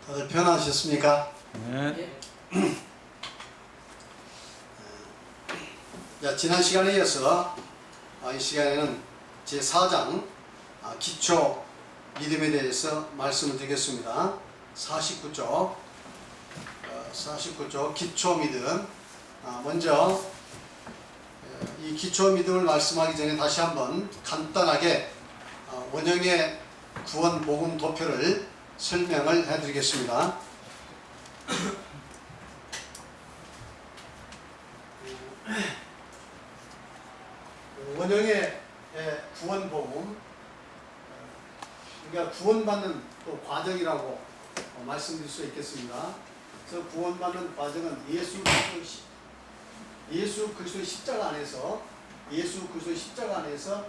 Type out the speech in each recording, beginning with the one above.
다들 편안하셨습니까? 네. 자, 지난 시간에 이어서 이 시간에는 제4장 기초 믿음에 대해서 말씀을 드리겠습니다. 49쪽 기초 믿음. 먼저 이 기초 믿음을 말씀하기 전에 다시 한번 간단하게 원형의 구원 복음 도표를 설명을 해드리겠습니다. 원형의 구원 복음, 그러니까 구원받는 또 과정이라고 말씀드릴 수 있겠습니다. 그래서 구원받는 과정은 예수 그리스도의 십자가 안에서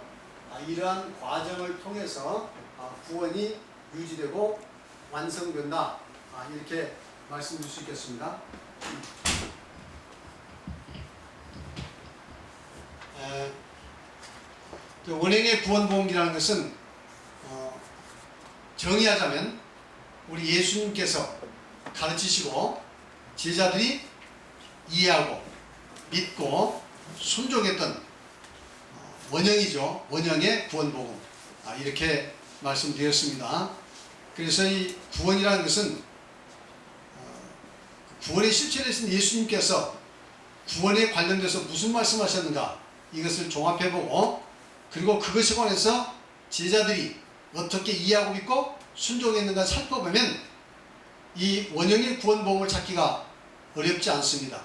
이러한 과정을 통해서 구원이 유지되고 완성된다. 이렇게 말씀드릴 수 있겠습니다. 원형의 구원복음이라는 것은 정의하자면 우리 예수님께서 가르치시고 제자들이 이해하고 믿고 순종했던 원형이죠. 원형의 구원복음. 이렇게 말씀드렸습니다. 그래서 이 구원이라는 것은 구원의 실체를 하신 예수님께서 구원에 관련돼서 무슨 말씀하셨는가 이것을 종합해보고 그리고 그것에 관해서 제자들이 어떻게 이해하고 믿고 순종했는가 살펴보면 이 원형의 구원복음을 찾기가 어렵지 않습니다.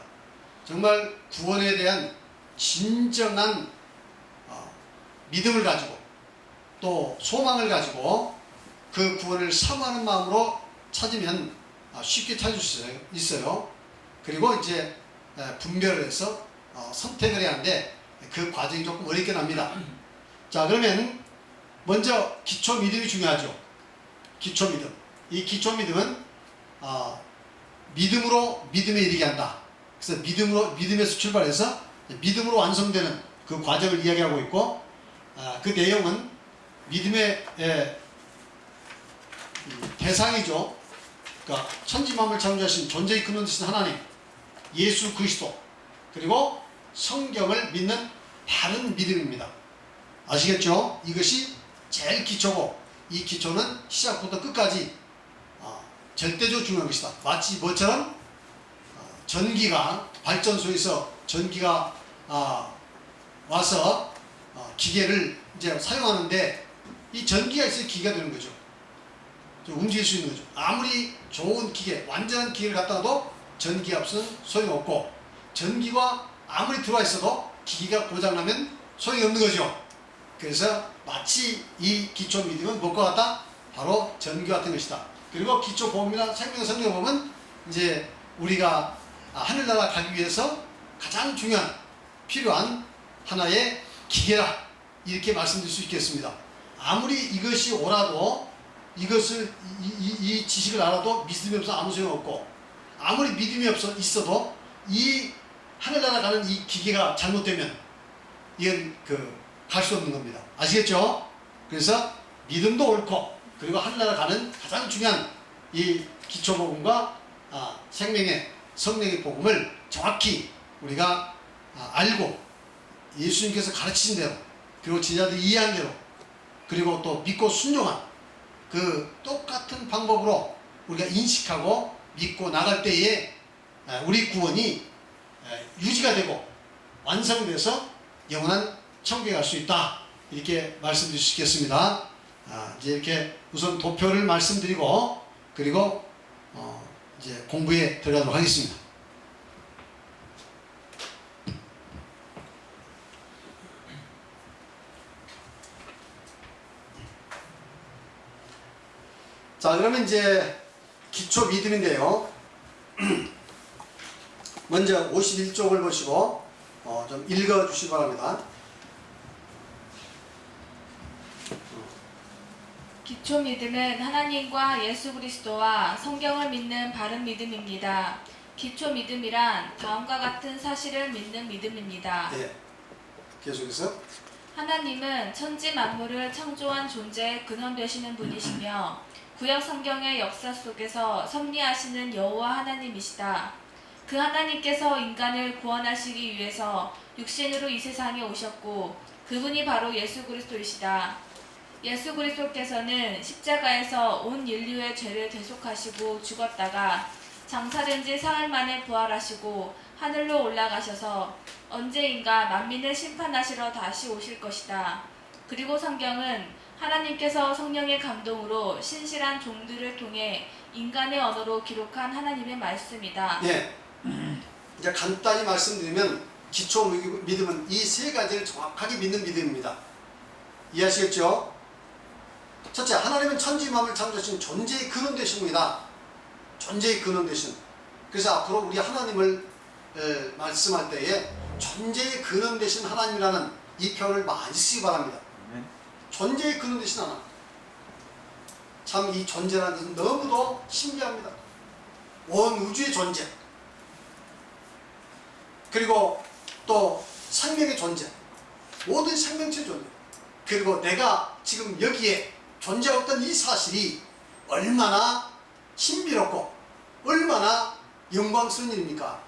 정말 구원에 대한 진정한 믿음을 가지고 또 소망을 가지고 그 구원을 사모하는 마음으로 찾으면 쉽게 찾을 수 있어요. 그리고 이제 분별을 해서 선택을 해야 하는데 그 과정이 조금 어렵게 납니다. 자, 그러면 먼저 기초 믿음이 중요하죠. 기초 믿음. 이 기초 믿음은 믿음으로 믿음에 이르게 한다. 그래서 믿음에서 출발해서 믿음으로 완성되는 그 과정을 이야기하고 있고 그 내용은 믿음의 대상이죠. 그러니까 천지만물 창조하신 존재의 근원 되신 하나님, 예수 그리스도, 그리고 성경을 믿는 바른 믿음입니다. 아시겠죠? 이것이 제일 기초고 이 기초는 시작부터 끝까지 절대적으로 중요한 것이다. 마치 뭐처럼 전기가 발전소에서 전기가 와서 기계를 이제 사용하는데 이 전기가 있어야 기계가 되는 거죠. 움직일 수 있는 거죠. 아무리 좋은 기계, 완전한 기계를 갖다 놔도 전기가 없으면 소용없고 전기가 아무리 들어와 있어도 기계가 고장나면 소용이 없는 거죠. 그래서 마치 이 기초 믿음은 무엇과 같다? 바로 전기 같은 것이다. 그리고 기초 복음이나 생명 성경을 보면 이제 우리가 하늘나라 가기 위해서 가장 중요한 필요한 하나의 기계라 이렇게 말씀드릴 수 있겠습니다. 아무리 이것이 옳아도 이것을 이 지식을 알아도 믿음이 없어 아무 소용없고 아무리 믿음이 있어도 이 하늘나라 가는 이 기계가 잘못되면 이건 갈 수 없는 겁니다. 아시겠죠? 그래서 믿음도 옳고 그리고 하늘나라 가는 가장 중요한 이 기초복음과 생명의 성령의 복음을 정확히 우리가 알고 예수님께서 가르치신 대로 그리고 제자들이 이해한 대로 그리고 또 믿고 순종한 그 똑같은 방법으로 우리가 인식하고 믿고 나갈 때에 우리 구원이 유지가 되고 완성돼서 영원한 천국에 갈 수 있다. 이렇게 말씀드릴 수 있겠습니다. 이제 이렇게 우선 도표를 말씀드리고 그리고 이제 공부에 들어가도록 하겠습니다. 자, 그러면 이제 기초 믿음인데요. 먼저 51쪽을 보시고 좀 읽어 주시기 바랍니다. 기초 믿음은 하나님과 예수 그리스도와 성경을 믿는 바른 믿음입니다. 기초 믿음이란 다음과 같은 사실을 믿는 믿음입니다. 네. 계속해서 하나님은 천지 만물을 창조한 존재의 근원 되시는 분이시며 구약 성경의 역사 속에서 섭리하시는 여호와 하나님이시다. 그 하나님께서 인간을 구원하시기 위해서 육신으로 이 세상에 오셨고 그분이 바로 예수 그리스도이시다. 예수 그리스도께서는 십자가에서 온 인류의 죄를 대속하시고 죽었다가 장사된 지 사흘 만에 부활하시고 하늘로 올라가셔서 언제인가 만민을 심판하시러 다시 오실 것이다. 그리고 성경은 하나님께서 성령의 감동으로 신실한 종들을 통해 인간의 언어로 기록한 하나님의 말씀이다. 예. 이제 간단히 말씀드리면 기초 믿음은 이 세 가지를 정확하게 믿는 믿음입니다. 이해하시겠죠? 첫째, 하나님은 천지 만물을 창조하신 존재의 근원 되신 분이다. 존재의 근원 되신. 그래서 앞으로 우리 하나님을 말씀할 때에 존재의 근원 되신 하나님이라는 이 표현을 많이 쓰기 바랍니다. 존재의 근원 되신 하나님. 참 이 존재라는 것은 너무도 신기합니다. 온 우주의 존재, 그리고 또 생명의 존재, 모든 생명체의 존재, 그리고 내가 지금 여기에 존재했던 이 사실이 얼마나 신비롭고 얼마나 영광스러운 일입니까?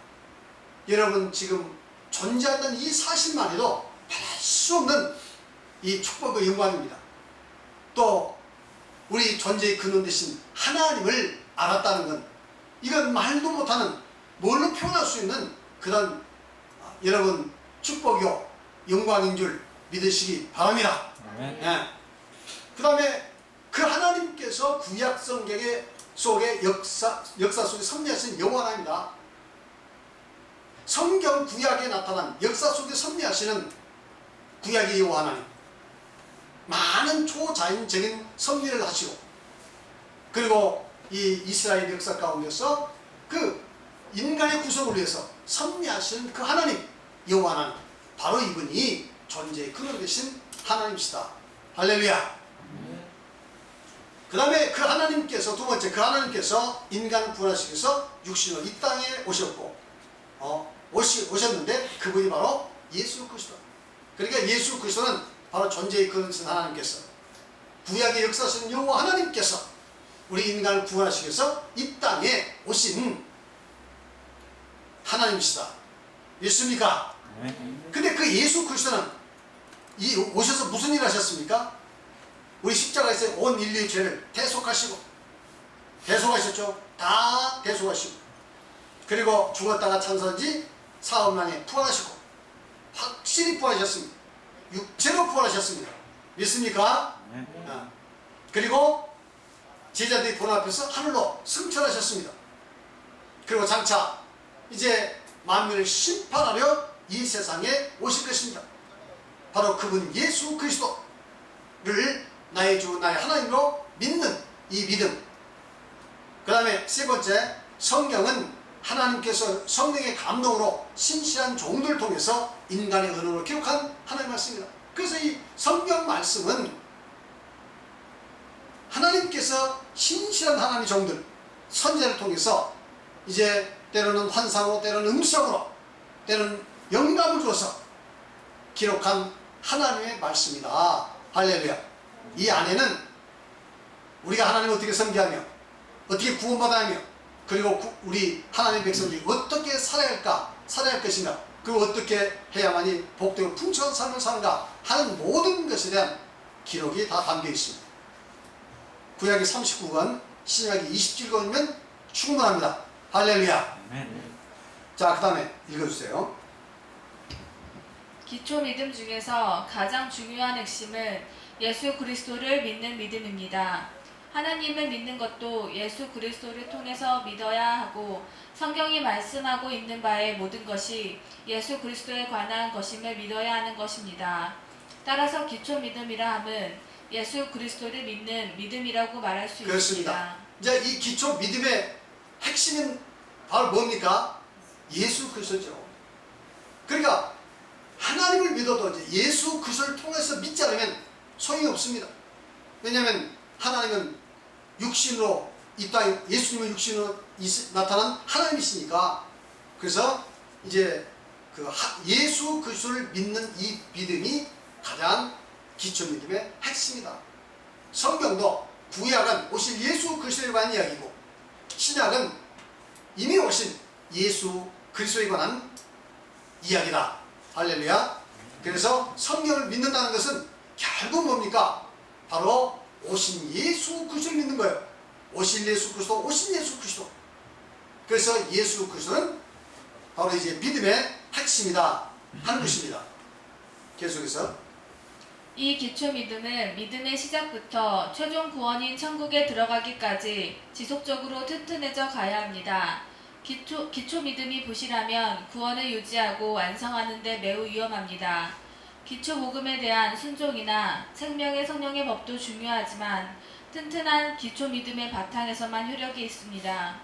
여러분, 지금 존재한다는 이 사실만 해도 말할 수 없는 이 축복과 영광입니다. 또 우리 존재의 근원 되신 하나님을 알았다는 건, 이건 말도 못하는, 뭘로 표현할 수 있는 그런 여러분 축복이요 영광인 줄 믿으시기 바랍니다. 예. 그 다음에 그 하나님께서 구약 성경의 속의 역사 속에 섭리하신 여호와 하나님이다. 성경 구약에 나타난 역사 속에 섭리하시는 구약의 여호와 하나님, 많은 초자연적인 섭리를 하시고, 그리고 이 이스라엘 역사 가운데서 그 인간의 구속을 위해서 섭리하시는 그 하나님, 여호와 하나님, 바로 이분이 존재의 근원 되신 하나님이시다. 할렐루야. 그 다음에 그 하나님께서, 두 번째, 그 하나님께서 인간을 구원하시기 위해서 육신으로 이 땅에 오셨고, 오셨는데 그분이 바로 예수 그리스도. 그러니까 예수 그리스도는 바로 존재의 근원 되신 하나님께서, 구약의 역사하시는 여호와 하나님께서 우리 인간을 구원하시기 위해서 이 땅에 오신 하나님이시다. 믿습니까? 근데 그 예수 그리스도는 오셔서 무슨 일 하셨습니까? 우리 십자가에서 온 인류의 죄를 대속하셨죠. 다 대속하시고, 그리고 죽었다가 찬송지 사흘 만에 부활하시고, 확실히 부활하셨습니다. 육체로 부활하셨습니다. 믿습니까? 그리고 제자들이 본 앞에서 하늘로 승천하셨습니다. 그리고 장차 이제 만민을 심판하려 이 세상에 오실 것입니다. 바로 그분 예수 그리스도를 나의 주 나의 하나님으로 믿는 이 믿음. 그 다음에 세 번째, 성경은 하나님께서 성령의 감동으로 신실한 종들을 통해서 인간의 언어로 기록한 하나님의 말씀입니다. 그래서 이 성경 말씀은 하나님께서 신실한 하나님의 종들, 선지자를 통해서 이제 때로는 환상으로, 때로는 음성으로, 때로는 영감을 주어서 기록한 하나님의 말씀이다. 할렐루야. 이 안에는 우리가 하나님을 어떻게 섬기하며, 어떻게 구원받아야 하며, 그리고 우리 하나님의 백성들이 어떻게 살아야 할 것인가, 그리고 어떻게 해야만이 복되고 풍성한 삶을 사는가 하는 모든 것에 대한 기록이 다 담겨 있습니다. 구약이 39권, 신약이 27권이면 충분합니다. 할렐루야. 자, 그 다음에 읽어주세요. 기초 믿음 중에서 가장 중요한 핵심은 예수 그리스도를 믿는 믿음입니다. 하나님을 믿는 것도 예수 그리스도를 통해서 믿어야 하고, 성경이 말씀하고 있는 바의 모든 것이 예수 그리스도에 관한 것임을 믿어야 하는 것입니다. 따라서 기초 믿음이라 함은 예수 그리스도를 믿는 믿음이라고 말할 수 그렇습니다. 있습니다. 이제 이 기초 믿음의 핵심은 바로 뭡니까? 예수 그리스도죠. 그러니까 하나님을 믿어도 이제 예수 그리스도를 통해서 믿지 않으면 소용이 없습니다. 왜냐하면 하나님은 육신으로 이 땅에, 예수님은 육신으로 나타난 하나님이시니까. 그래서 이제 그 예수 그리스도를 믿는 이 믿음이 가장 기초 믿음의 핵심이다. 성경도 구약은 오실 예수 그리스도에 관한 이야기고 신약은 이미 오신 예수 그리스도에 관한 이야기다. 할렐루야. 그래서 성경을 믿는다는 것은 결국 뭡니까? 바로 오신 예수 그리스도를 믿는 거예요. 오실 예수 그리스도, 오신 예수 그리스도. 그래서 예수 그리스도는 바로 이제 믿음의 핵심이다 하는 것입니다. 계속해서 이 기초 믿음은 믿음의 시작부터 최종 구원인 천국에 들어가기까지 지속적으로 튼튼해져 가야 합니다. 기초 믿음이 부실하면 구원을 유지하고 완성하는 데 매우 위험합니다. 기초 복음에 대한 순종이나 생명의 성령의 법도 중요하지만 튼튼한 기초 믿음의 바탕에서만 효력이 있습니다.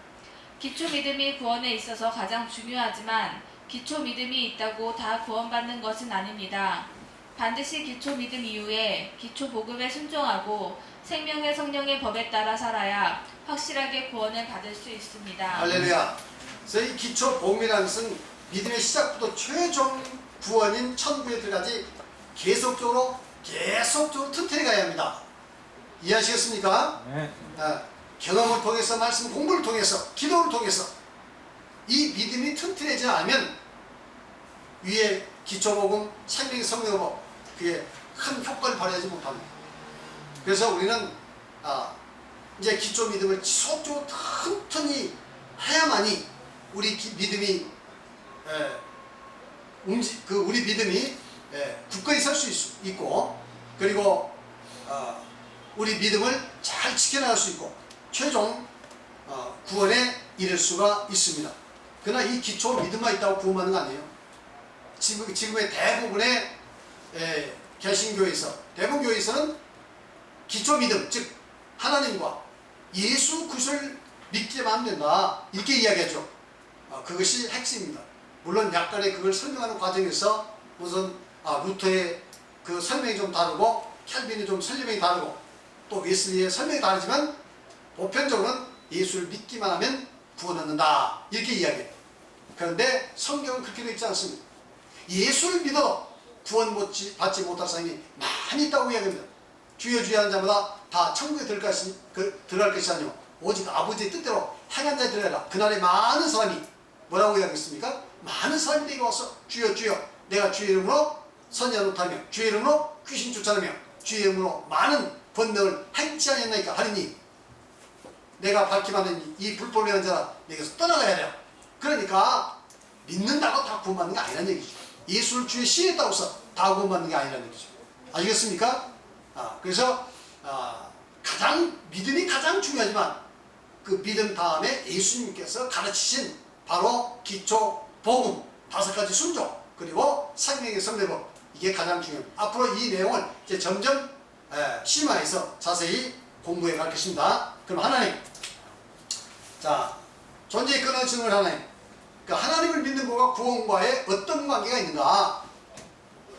기초 믿음이 구원에 있어서 가장 중요하지만 기초 믿음이 있다고 다 구원받는 것은 아닙니다. 반드시 기초 믿음 이후에 기초 복음에 순종하고 생명의 성령의 법에 따라 살아야 확실하게 구원을 받을 수 있습니다. 할렐루야. 그래서 이 기초 복음이라는 것은 믿음의 시작부터 최종 구원인 천국에 들어가지 계속적으로 튼튼히 가야 합니다. 이해하시겠습니까? 네. 경험을 통해서, 말씀 공부를 통해서, 기도를 통해서 이 믿음이 튼튼해지지 않으면 위에 기초복음, 생명의 성령법 그게 큰 효과를 발휘하지 못합니다. 그래서 우리는 이제 기초 믿음을 지속적으로 튼튼히 해야만이 우리 믿음이 우리 믿음이 굳건히 설 수 있고, 그리고 우리 믿음을 잘 지켜나갈 수 있고 최종 구원에 이를 수가 있습니다. 그러나 이 기초 믿음만 있다고 구원받는 거 아니에요. 지금의 대부분의 개신교에서, 대부분 교회에서는 기초 믿음, 즉 하나님과 예수 그리스도를 믿기만 하면 된다 이렇게 이야기하죠. 그것이 핵심입니다. 물론 약간의 그걸 설명하는 과정에서 무슨 루터의 그 설명이 좀 다르고 캘빈이 좀 설명이 다르고 또 웨슬리의 설명이 다르지만 보편적으로는 예수를 믿기만 하면 구원 얻는다 이렇게 이야기해요. 그런데 성경은 그렇게 되어 있지 않습니다. 예수를 믿어 구원 받지 못할 사람이 많이 있다고 이야기합니다. 주여 주여 하는 자마다 다 천국에 들어갈 것이 아니오 오직 아버지의 뜻대로 행한 자에 들어가라. 그날에 많은 사람이 뭐라고 이야기했습니까? 많은 사람이 내게 와서 주여 주여 내가 주의 이름으로 선지자 노릇하며 주의 이름으로 귀신 쫓아내며 주의 이름으로 많은 번능을 행치 아니했나이까 하리니 내가 밝히면 이 불법을 행한 자라 내게서 떠나가야 돼요. 그러니까 믿는다고 다 구원받는 게 아니라는 얘기죠. 예수를 주의 시했다고 해서 다 구원받는 게 아니라는 얘기죠. 아시겠습니까? 그래서 믿음이 가장 중요하지만 그 믿음 다음에 예수님께서 가르치신 바로 기초 복음 5가지 순종 그리고 생명의 성례법 이게 가장 중요합니다. 앞으로 이 내용을 이제 점점 심화해서 자세히 공부해 갈 것입니다. 그럼 하나님, 자 존재의 끊어지는 하나님, 그러니까 하나님을 믿는 것과 구원과의 어떤 관계가 있는가?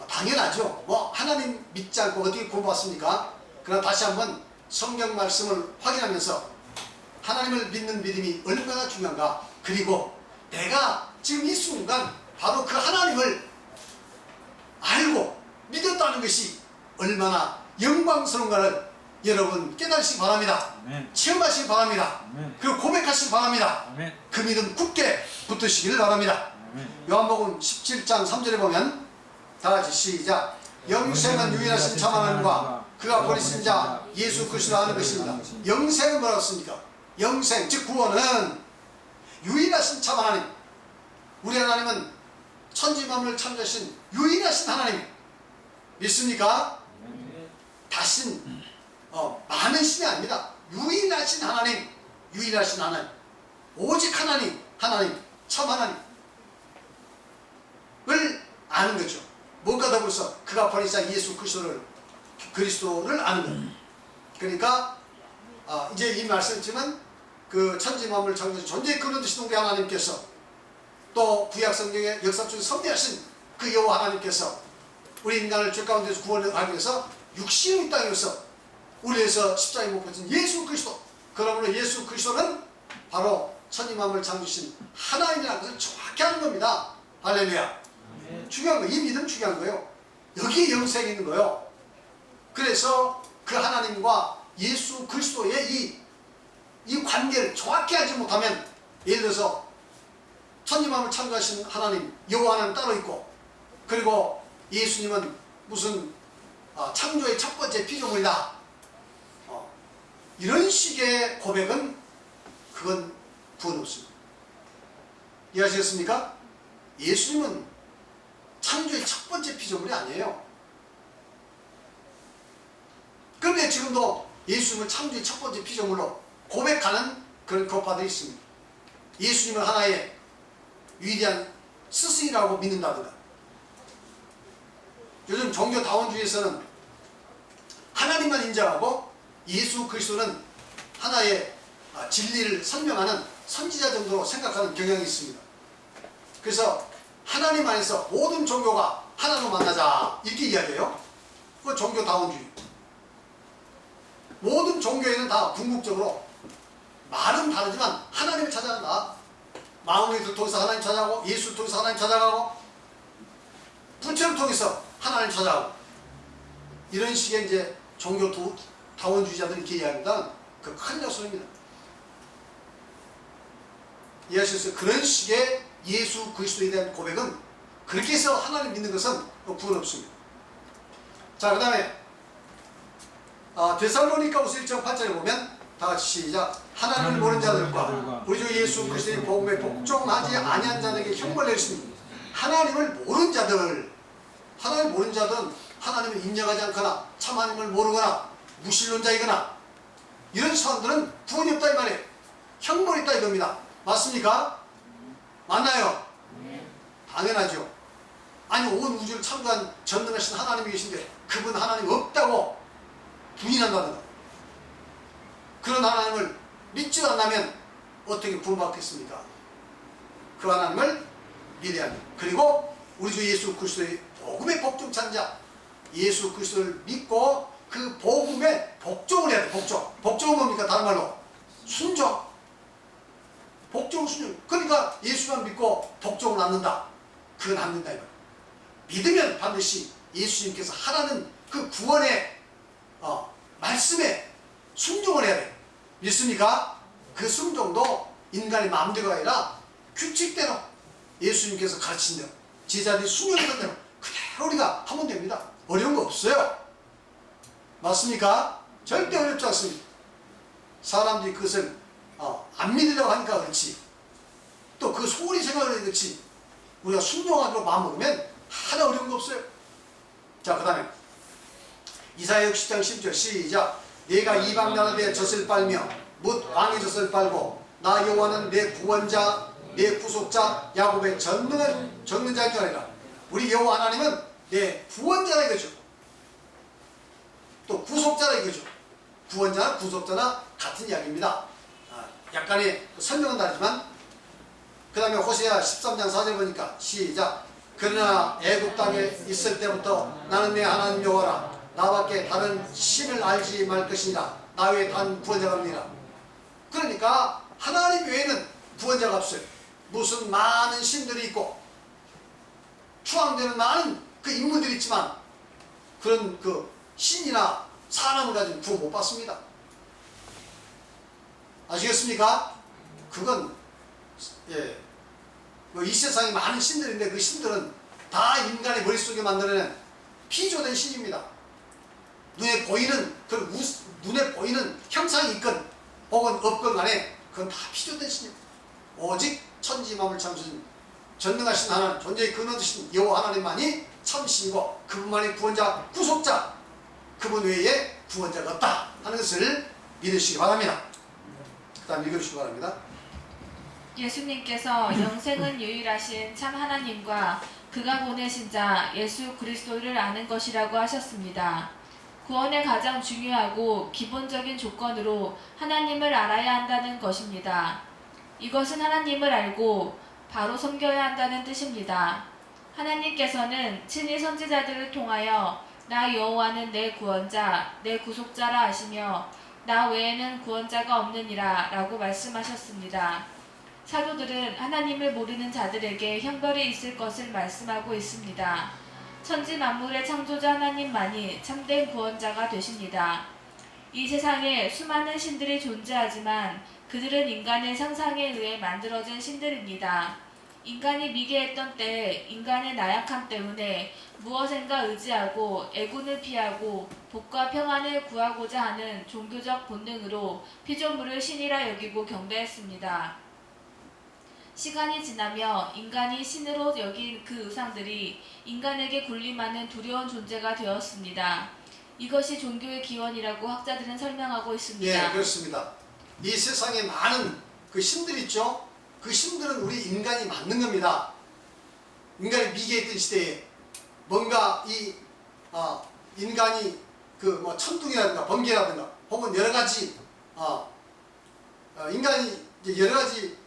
당연하죠. 뭐 하나님 믿지 않고 어떻게 구원받습니까? 그러나 다시 한번 성경 말씀을 확인하면서 하나님을 믿는 믿음이 얼마나 중요한가, 그리고 내가 지금 이 순간 바로 그 하나님을 알고 믿었다는 것이 얼마나 영광스러운가를 여러분 깨달으시기 바랍니다. 아멘. 체험하시기 바랍니다. 아멘. 그리고 고백하시기 바랍니다. 아멘. 그 믿음 굳게 붙으시기를 바랍니다. 아멘. 요한복음 17장 3절에 보면 다같이 시작. 영생은 유일하신 참 하나님과 그가 보내신 자 예수 그리스도를 아는 것입니다. 영생은 뭐라고 씁니까? 영생 즉 구원은 유일하신 참 하나님, 우리 하나님은 천지만물을 창조하신 유일하신 하나님 믿습니까? 다신 많은 신이 아닙니다. 유일하신 하나님, 유일하신 하나님, 오직 하나님, 참 하나님을 아는 거죠. 뭔가 더불어서 그가 보내신 예수 그리스도를 아는 거예요. 그러니까 이제 이 말씀이지만 그 천지만물을 창조하신 존재의 근원되신 우리 하나님께서 또 구약 성경의 역사 중에 섭리하신 그 여호와 하나님께서 우리 인간을 죄 가운데서 구원하기 위해서 육신의 땅에 오셔서 우리 위해서 십자가에 못 박힌 예수 그리스도, 그러므로 예수 그리스도는 바로 천지만물을 창조하신 하나님이라는 것을 정확히 하는 겁니다. 할렐루야. 중요한 거예요. 이 믿음 중요한 거예요. 여기에 영생이 있는 거예요. 그래서 그 하나님과 예수 그리스도의 이 관계를 정확히 알지 못하면, 예를 들어서 천지만물 창조하신 하나님 여호와 하나님 따로 있고, 그리고 예수님은 무슨 창조의 첫 번째 피조물이다, 이런 식의 고백은 그건 구원 없습니다. 이해하시겠습니까? 예수님은 창조의 첫 번째 피조물이 아니에요. 그런데 지금도 예수님을 창조의 첫 번째 피조물로 고백하는 그런 교파들이 있습니다. 예수님을 하나의 위대한 스승이라고 믿는다든가, 요즘 종교다원주의에서는 하나님만 인정하고 예수 그리스도는 하나의 진리를 설명하는 선지자 정도로 생각하는 경향이 있습니다. 그래서 하나님 안에서 모든 종교가 하나로 만나자, 이렇게 이야기해요. 그건 종교다원주의. 모든 종교에는 다 궁극적으로 말은 다르지만 하나님을 찾아간다. 마음을 통해서 하나님 찾아가고, 예수를 통해서 하나님 찾아가고, 부처를 통해서 하나님 찾아가고, 이런 식의 이제 종교다원주의자들이 이렇게 이야기합니다. 그 큰 약속입니다. 이해하셨어요? 그런 식의 예수 그리스도에 대한 고백은, 그렇게 해서 하나님 믿는 것은 구원 없습니다. 자, 그 다음에 데살로니가후서 1장 8절에 보면 다 같이 시작. 하나님을 모르는 자들과 우리 주 예수 그리스도의 복음에 복종하지 아니한 자들에게 형벌을 내리십니다. 하나님을 모르는 자들, 하나님을 모르는 자들은 하나님을 인정하지 않거나 참 하나님을 모르거나 무신론자이거나, 이런 사람들은 구원이 없다 이 말이에요. 형벌이 있다 이겁니다. 맞습니까? 맞나요? 당연하죠. 아니, 온 우주를 창조한 전능하신 하나님이 계신데 그분 하나님 없다고 부인한다든가, 그런 하나님을 믿지 않다면 어떻게 구원받겠습니까? 그 하나님을 믿어야 합니다. 그리고 우리 주 예수 그리스도의 복음에 복종한 자, 예수 그리스도를 믿고 그 복음에 복종을 해야 돼. 복종은 뭡니까? 다른 말로 순종. 복종, 순종. 그러니까 예수만 믿고 복종을 않는다, 그건 안 된다 이 말이에요. 믿으면 반드시 예수님께서 하라는 그 구원의 말씀에 순종을 해야 돼. 믿습니까? 그 순종도 인간의 마음대로가 아니라 규칙대로, 예수님께서 가르친 대로, 제자들이 순종했던 대로 그대로 우리가 하면 됩니다. 어려운 거 없어요. 맞습니까? 절대 어렵지 않습니다. 사람들이 그것을 안 믿으려고 하니까 그렇지, 또 그 소홀히 생각을 해 그렇지, 우리가 순종하기로 마음먹으면 하나 어려운 거 없어요. 자, 그 다음에 이사야 60장 10절 시작. 내가 이방 나라에 젖을 빨며 뭇 왕의 젖을 빨고 나 여호와는 내 구원자 내 구속자 야곱의 전능한 자인 줄 알리라. 우리 여호와 하나님은 내 구원자라 이거죠. 또 구속자라 이거죠. 구원자나 구속자나 같은 이야기입니다. 약간의 설명은 다르지만, 그 다음에 호세아 13장 4절 보니까 시작. 그러나 애굽 땅에 있을 때부터 나는 내 하나님 여호와라. 나밖에 다른 신을 알지 말 것이니라. 나 외에 단 구원자가 없느니라. 그러니까 하나님 외에는 구원자가 없어요. 무슨 많은 신들이 있고 추앙되는 많은 그 인물들이 있지만, 그런 그 신이나 사람을 가지고 구원 못 받습니다. 아시겠습니까? 그건 이 세상에 많은 신들인데 그 신들은 다 인간의 머릿속에 만들어낸 피조된 신입니다. 눈에 보이는 눈에 보이는 형상이 있건 혹은 없건 간에 그건 다 피조된 신입니다. 오직 천지만물 창조신 전능하신 하나님, 존재의 근원 되신 여호와 하나님만이 참신이고 그분만이 구원자, 구속자, 그분 외에 구원자가 없다 하는 것을 믿으시기 바랍니다. 그 다음 읽어주시기 바랍니다. 예수님께서 영생은 유일하신 참 하나님과 그가 보내신 자 예수 그리스도를 아는 것이라고 하셨습니다. 구원의 가장 중요하고 기본적인 조건으로 하나님을 알아야 한다는 것입니다. 이것은 하나님을 알고 바로 섬겨야 한다는 뜻입니다. 하나님께서는 친히 선지자들을 통하여 나 여호와는 내 구원자, 내 구속자라 하시며 나 외에는 구원자가 없느니라 라고 말씀하셨습니다. 사도들은 하나님을 모르는 자들에게 형벌이 있을 것을 말씀하고 있습니다. 천지 만물의 창조자 하나님만이 참된 구원자가 되십니다. 이 세상에 수많은 신들이 존재하지만 그들은 인간의 상상에 의해 만들어진 신들입니다. 인간이 미개했던 때에 인간의 나약함 때문에 무엇인가 의지하고 애군을 피하고 복과 평안을 구하고자 하는 종교적 본능으로 피조물을 신이라 여기고 경배했습니다. 시간이 지나며 인간이 신으로 여긴 그 우상들이 인간에게 군림하는 두려운 존재가 되었습니다. 이것이 종교의 기원이라고 학자들은 설명하고 있습니다. 예, 그렇습니다. 이 세상에 많은 그 신들 있죠? 그 신들은 우리 인간이 만든 겁니다. 인간이 미개했던 시대에 뭔가 인간이 그 뭐 천둥이라든가 번개라든가 혹은 여러 가지 인간이 이제 여러 가지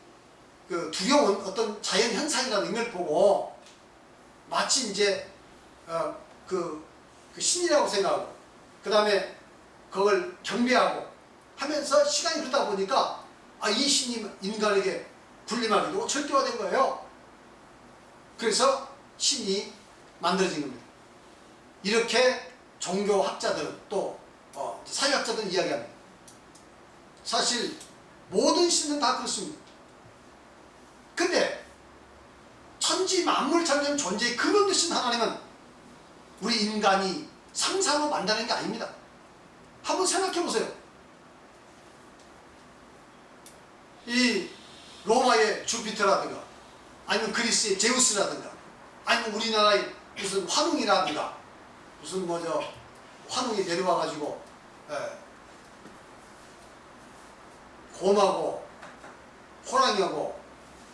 그 두려운 어떤 자연 현상이라는 걸 보고 마치 이제 그 신이라고 생각하고 그 다음에 그걸 경배하고 하면서 시간이 흐르다 보니까 이 신이 인간에게 군림하게 되고 절대화된 거예요. 그래서 신이 만들어진 겁니다. 이렇게 종교학자들은 또 사회학자들은 이야기합니다. 사실 모든 신은 다 그렇습니다. 근데 천지 만물 창조한 존재의 근원 되신 하나님은 우리 인간이 상상으로 만드는 게 아닙니다. 한번 생각해 보세요. 이 로마의 주피터라든가 아니면 그리스의 제우스라든가 아니면 우리나라의 무슨 환웅이라든가 무슨 환웅이 내려와 가지고 곰하고 호랑이하고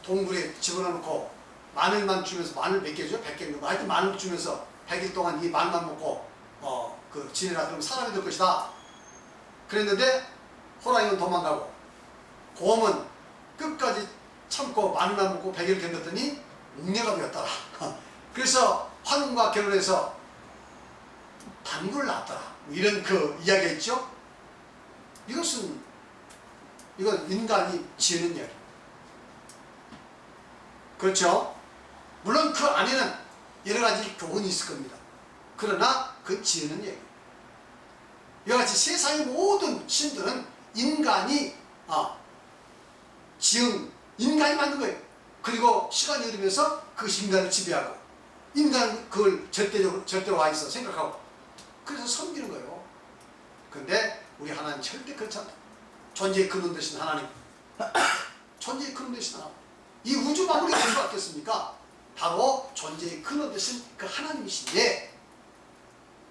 동굴에 집어넣고 마늘만 주면서 마늘 몇 개 줘? 100개 하여튼 마늘 주면서 100일 동안 이 마늘만 먹고 지내라. 그러면 사람이 될 것이다. 그랬는데 호랑이는 도망가고 곰은 끝까지 참고 마늘만 먹고 100일을 견뎠더니 웅녀가 되었더라. 그래서 환웅과 결혼해서 단물을 낳았더라. 이런 그 이야기가 있죠. 이건 인간이 지은 이야기. 그렇죠? 물론 그 안에는 여러 가지 교훈이 있을 겁니다. 그러나 그 지은 얘기. 이와 같이 세상의 모든 신들은 인간이 인간이 만든 거예요. 그리고 시간이 흐르면서 그 인간을 지배하고 인간은 그걸 절대화해서 생각하고 그래서 섬기는 거예요. 근데 우리 하나님 절대 그렇지 않다. 존재의 근원 되신 하나님. 존재의 근원 되신 하나님. 이 우주 만물이 어디서 왔겠습니까? 바로 존재의 근원 되신 그 하나님이신데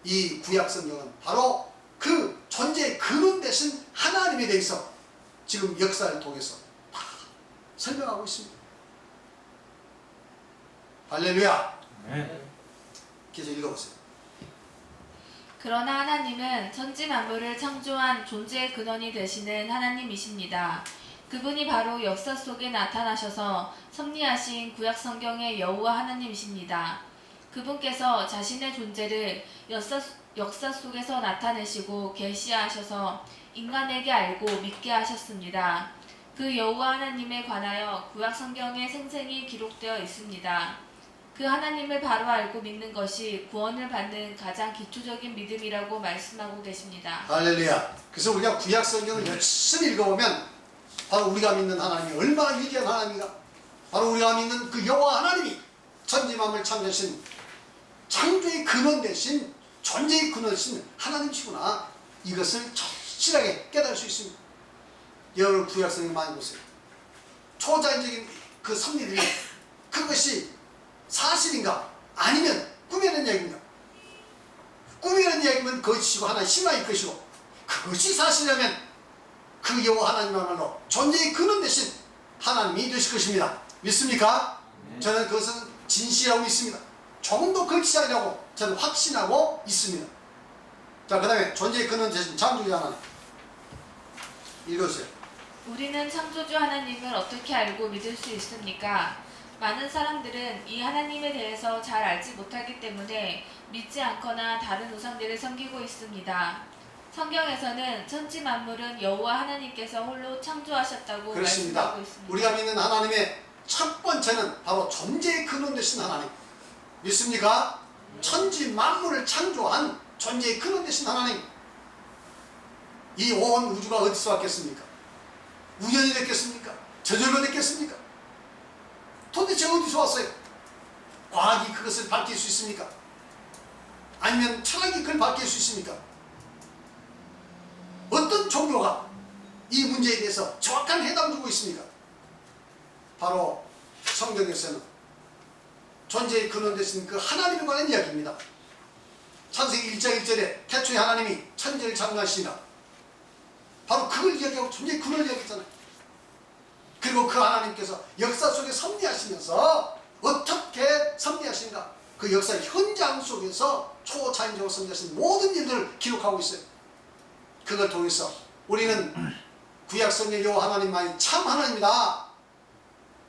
이 구약 성경은 바로 그 존재의 근원 되신 하나님에 대해서 지금 역사를 통해서 다 설명하고 있습니다. 할렐루야. 네. 계속 읽어보세요. 그러나 하나님은 천지 만물을 창조한 존재의 근원이 되시는 하나님이십니다. 그분이 바로 역사 속에 나타나셔서 섭리하신 구약 성경의 여호와 하나님이십니다. 그분께서 자신의 존재를 역사 속에서 나타내시고 계시하셔서 인간에게 알고 믿게 하셨습니다. 그 여호와 하나님에 관하여 구약 성경에 생생히 기록되어 있습니다. 그 하나님을 바로 알고 믿는 것이 구원을 받는 가장 기초적인 믿음이라고 말씀하고 계십니다. 할렐루야. 그래서 우리가 구약 성경을 열심히 읽어보면 바로 우리가 믿는 하나님이 얼마나 위대한 하나님인가. 바로 우리가 믿는 그 여호와 하나님이 천지 만물 창조하신 창조의 근원 되신 존재의 근원 되신 하나님이시구나. 이것을 절실하게 깨달을 수 있습니다. 여러분 구약 성경 많이 보세요. 초자연적인 그 섭리들이 그것이 사실인가 아니면 꿈이라는 이야기인가. 꿈이라는 이야기면 거짓이고 하나의 신화일 것이고 그것이 사실이라면 그 여호와 하나님이야말로 존재의 근원 되신 하나님이 되실 것입니다. 믿습니까? 네. 저는 그것은 진실이라고 믿습니다. 조금도 거짓이 아니라고 저는 확신하고 있습니다. 자, 그 다음에 존재의 근원 되신 창조주 하나님 읽어주세요. 우리는 창조주 하나님을 어떻게 알고 믿을 수 있습니까? 많은 사람들은 이 하나님에 대해서 잘 알지 못하기 때문에 믿지 않거나 다른 우상들을 섬기고 있습니다. 성경에서는 천지 만물은 여호와 하나님께서 홀로 창조하셨다고 그렇습니다. 말씀하고 있습니다. 우리가 믿는 하나님의 첫 번째는 바로 존재의 근원 되신 하나님. 믿습니까? 천지 만물을 창조한 존재의 근원 되신 하나님, 이 온 우주가 어디서 왔겠습니까? 우연히 됐겠습니까? 저절로 됐겠습니까? 도대체 어디서 왔어요? 과학이 그것을 밝힐 수 있습니까? 아니면 철학이 그걸 밝힐 수 있습니까? 어떤 종교가 이 문제에 대해서 정확한 해답을 주고 있습니까? 바로 성경에서는 존재의 근원 되신 그 하나님에 관한 이야기입니다. 창세기 1장 1절에 태초에 하나님이 천지를 창조하시니라, 바로 그걸 이야기하고 존재의 근원을 이야기했잖아요. 그리고 그 하나님께서 역사 속에 섭리하시면서 어떻게 섭리하신가, 그 역사 현장 속에서 초차인적으로 섭리하신 모든 일들을 기록하고 있어요. 그걸 통해서 우리는 구약성경 여호와 하나님만이 참 하나님이다,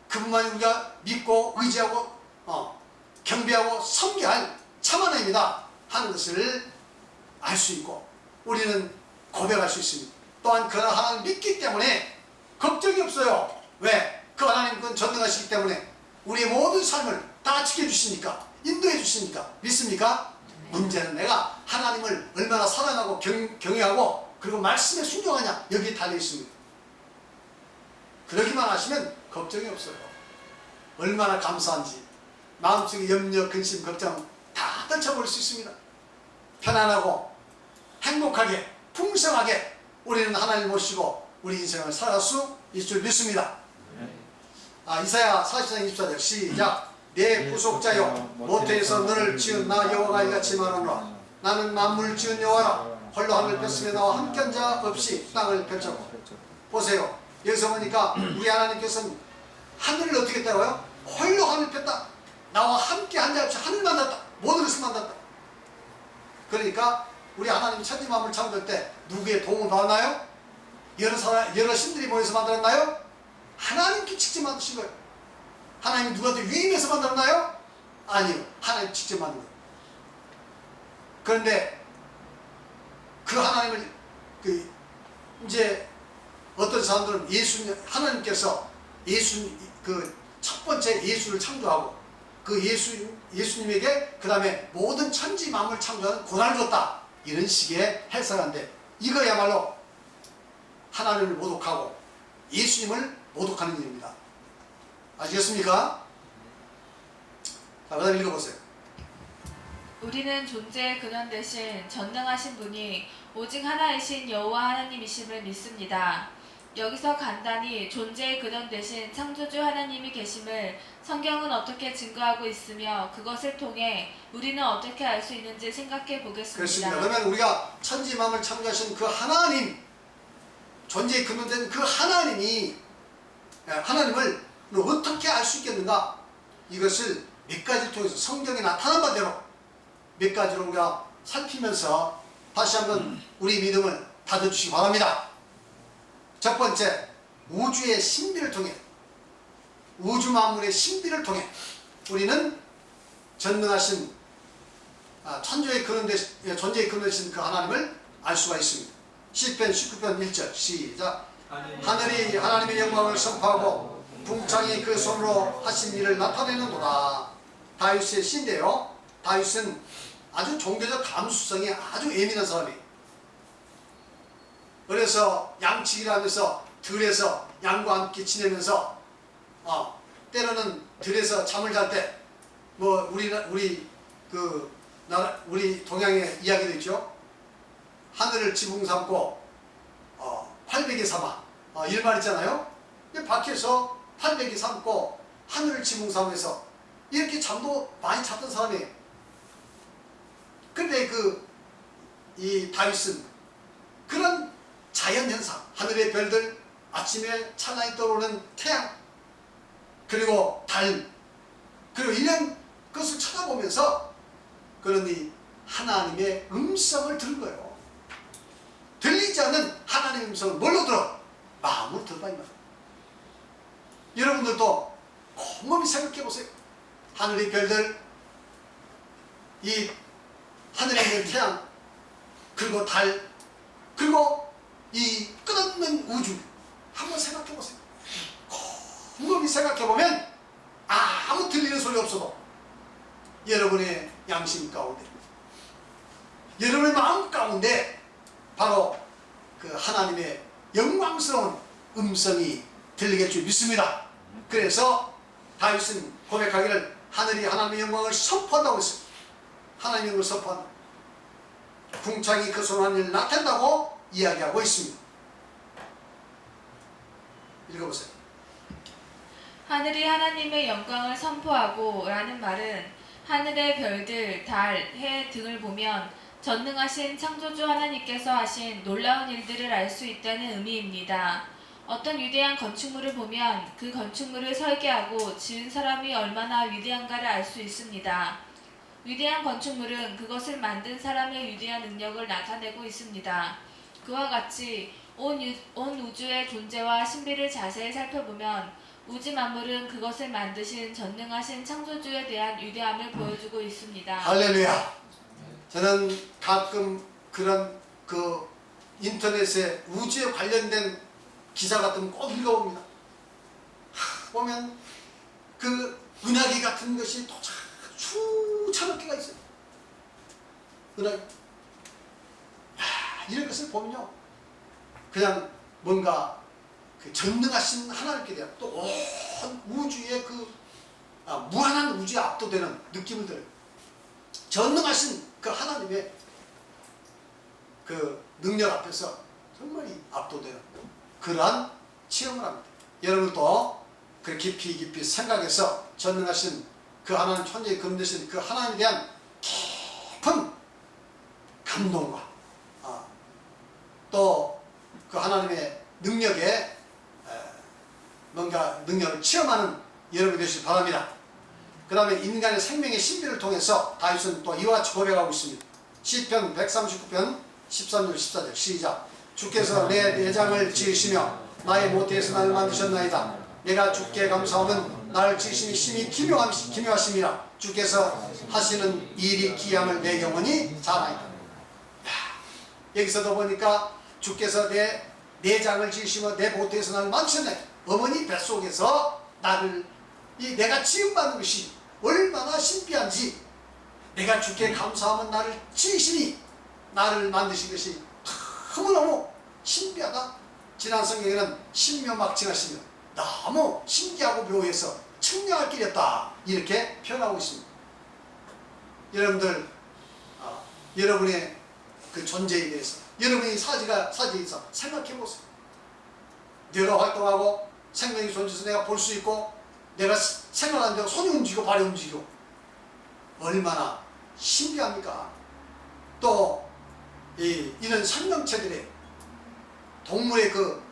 그분만이 우리가 믿고 의지하고 경배하고 섬겨할 참 하나님이다 하는 것을 알 수 있고, 우리는 고백할 수 있습니다. 또한 그 하나님을 믿기 때문에 걱정이 없어요. 왜? 그 하나님은 전능하시기 때문에 우리의 모든 삶을 다 지켜주시니까, 인도해 주시니까. 믿습니까? 문제는 내가 하나님을 얼마나 사랑하고 경외하고 그리고 말씀에 순종하냐, 여기에 달려 있습니다. 그러기만 하시면 걱정이 없어요. 얼마나 감사한지 마음속에 염려, 근심, 걱정 다 떨쳐버릴 수 있습니다. 편안하고 행복하게 풍성하게 우리는 하나님을 모시고 우리 인생을 살아갈 수 있을 줄 믿습니다. 이사야 40장 24절 시작. 내 구속자여, 모태에서 너를 지은 나 여호와가 이같이 말하노라. 나는 만물을 지은 여호와라. 홀로 하늘 펼치며 나와 함께한 자 없이 땅을 펼쳤고. 보세요, 여기서 보니까 우리 하나님께서는 하늘을 어떻게 했다고요? 홀로 하늘 폈다. 나와 함께 한 자 없이 하늘 만났다. 모든 것을 만났다. 그러니까 우리 하나님이 천지 만물을 창조할 때 누구의 도움을 받았나요? 여러 신들이 모여서 만들었나요? 하나님께 직접 만드신 거예요. 하나님이 누구한테 위임해서 만들었나요? 아니요, 하나님 직접 만든 거예요. 그런데 그 하나님을 이제 어떤 사람들은 하나님께서 첫 번째 예수를 창조하고 그 예수님에게 그 다음에 모든 천지 만물 창조하는 고난을 줬다, 이런 식의 해석인데, 이거야말로 하나님을 모독하고 예수님을 모독하는 일입니다. 아시겠습니까? 자, 그 다음 읽어보세요. 우리는 존재의 근원 대신 전능하신 분이 오직 하나이신 여호와 하나님이심을 믿습니다. 여기서 간단히 존재의 근원 대신 창조주 하나님이 계심을 성경은 어떻게 증거하고 있으며 그것을 통해 우리는 어떻게 알 수 있는지 생각해 보겠습니다. 그렇습니다. 그러면 우리가 천지 만물을 창조하신 그 하나님, 존재의 근원된 그 하나님을 어떻게 알 수 있겠는가? 이것을 몇 가지를 통해서 성경에 나타난 바대로 몇 가지로 우리가 살피면서 다시 한번 우리 믿음을 다져주시기 바랍니다. 첫 번째, 우주의 신비를 통해, 우주 만물의 신비를 통해 우리는 전능하신 존재의 근원 되신 그 하나님을 알 수가 있습니다. 시편 19편 1절 시작. 하늘이 하나님의 영광을 선포하고 궁창이 그 손으로 하신 일을 나타내는도다. 다윗의 시인데요, 다윗은 아주 종교적 감수성이 아주 예민한 사람이에요. 그래서 양치기를 하면서 들에서 양과 함께 지내면서 때로는 들에서 잠을 잘 때 우리 동양의 이야기도 있죠. 하늘을 지붕 삼고 팔베개 삼아, 이런 말 있잖아요. 밖에서 팔베개 삼고 하늘을 지붕 삼아서 이렇게 잠도 많이 잤던 사람이에요. 근데 이 다윗은 그런 자연현상, 하늘의 별들, 아침에 찬란히 떠오르는 태양, 그리고 달, 그리고 이런 것을 쳐다보면서 그런 이 하나님의 음성을 들은 거예요. 들리지 않는 하나님의 음성을 뭘로 들어? 마음으로 들어봐, 이 말. 여러분들도 곰곰이 생각해 보세요. 하늘의 별들, 이 하늘에 있는 태양, 그리고 달, 그리고 이 끝없는 우주, 한번 생각해 보세요. 곰곰이 생각해 보면 아무 들리는 소리 없어도 여러분의 양심 가운데, 여러분의 마음 가운데 바로 그 하나님의 영광스러운 음성이 들리게 줄 믿습니다. 그래서 다윗은 고백하기를 하늘이 하나님의 영광을 선포한다고 했습니다. 하나님의 영광을 선포한다. 궁창이 그 손한 일을 나타낸다고 이야기하고 있습니다. 읽어보세요. 하늘이 하나님의 영광을 선포하고 라는 말은 하늘의 별들, 달, 해 등을 보면 전능하신 창조주 하나님께서 하신 놀라운 일들을 알 수 있다는 의미입니다. 어떤 위대한 건축물을 보면 그 건축물을 설계하고 지은 사람이 얼마나 위대한가를 알 수 있습니다. 위대한 건축물은 그것을 만든 사람의 위대한 능력을 나타내고 있습니다. 그와 같이 온 우주의 존재와 신비를 자세히 살펴보면 우주 만물은 그것을 만드신 전능하신 창조주에 대한 위대함을 보여주고 있습니다. 할렐루야. 저는 가끔 그런 그 인터넷에 우주에 관련된 기사 같은 거 꼭 읽어봅니다. 보면 그 은하계 같은 것이 도착 수천억 개가 있어요. 은하계. 이런 것을 보면요, 그냥 뭔가 그 전능하신 하나님께 대한 또 온 우주의 그 무한한 우주에 압도되는 느낌을 들어요. 전능하신 그 하나님의 그 능력 앞에서 정말 압도되는 그러한 체험을 합니다. 여러분도 그 깊이 생각해서 전능하신 그 하나님, 천지의 근대신 그 하나님에 대한 깊은 감동과 또 그 하나님의 능력에 뭔가 능력을 체험하는 여러분이 되시기 바랍니다. 그 다음에 인간의 생명의 신비를 통해서 다윗은 또 이와 같이 고백하고 있습니다. 시편 139편 13절 14절 시작. 주께서 내 내장을 지으시며 나의 모태에서 나를 만드셨나이다. 내가 주께 감사함은 나를 지으심이 심히 기묘하심이라. 주께서 하시는 일이 기함을 내 영혼이 잘 아니라. 여기서도 보니까 주께서 내 내장을 지으시며 내 모태에서 나를 만드셨네. 어머니 뱃속에서 나를 내가 지음받는 것이 얼마나 신비한지, 내가 주께 감사하면 나를 지으시니 나를 만드신 것이 너무너무 신비하다. 지난 성경에는 신묘막칭하시며 너무 신기하고 묘해서 측량할 길이 없다 이렇게 표현하고 있습니다. 여러분들 여러분의 그 존재에 대해서, 여러분의 사지에서 생각해 보세요. 내가 활동하고 생명이 존재해서 내가 볼 수 있고, 내가 생각하는 데가 손이 움직이고 발이 움직이고 얼마나 신기합니까? 또 이런 생명체들의, 동물의 그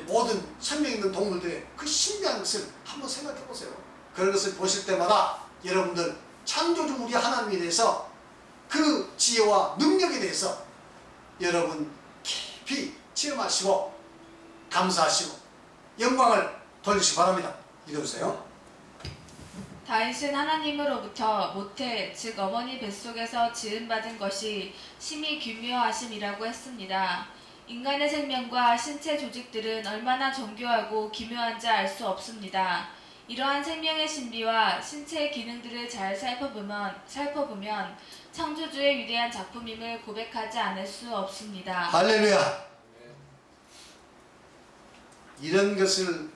모든 생명 있는 동물들의 그 신비한 것을 한번 생각해 보세요. 그런 것을 보실 때마다 여러분들 창조주 우리 하나님에 대해서, 그 지혜와 능력에 대해서 여러분 깊이 체험하시고 감사하시고 영광을 돌리시기 바랍니다. 읽어주세요. 다윗은 하나님으로부터 모태, 즉 어머니 뱃속에서 지음받은 것이 심히 기묘하심이라고 했습니다. 인간의 생명과 신체 조직들은 얼마나 정교하고 기묘한지 알 수 없습니다. 이러한 생명의 신비와 신체의 기능들을 잘 살펴보면 창조주의 위대한 작품임을 고백하지 않을 수 없습니다. 할렐루야. 이런 것을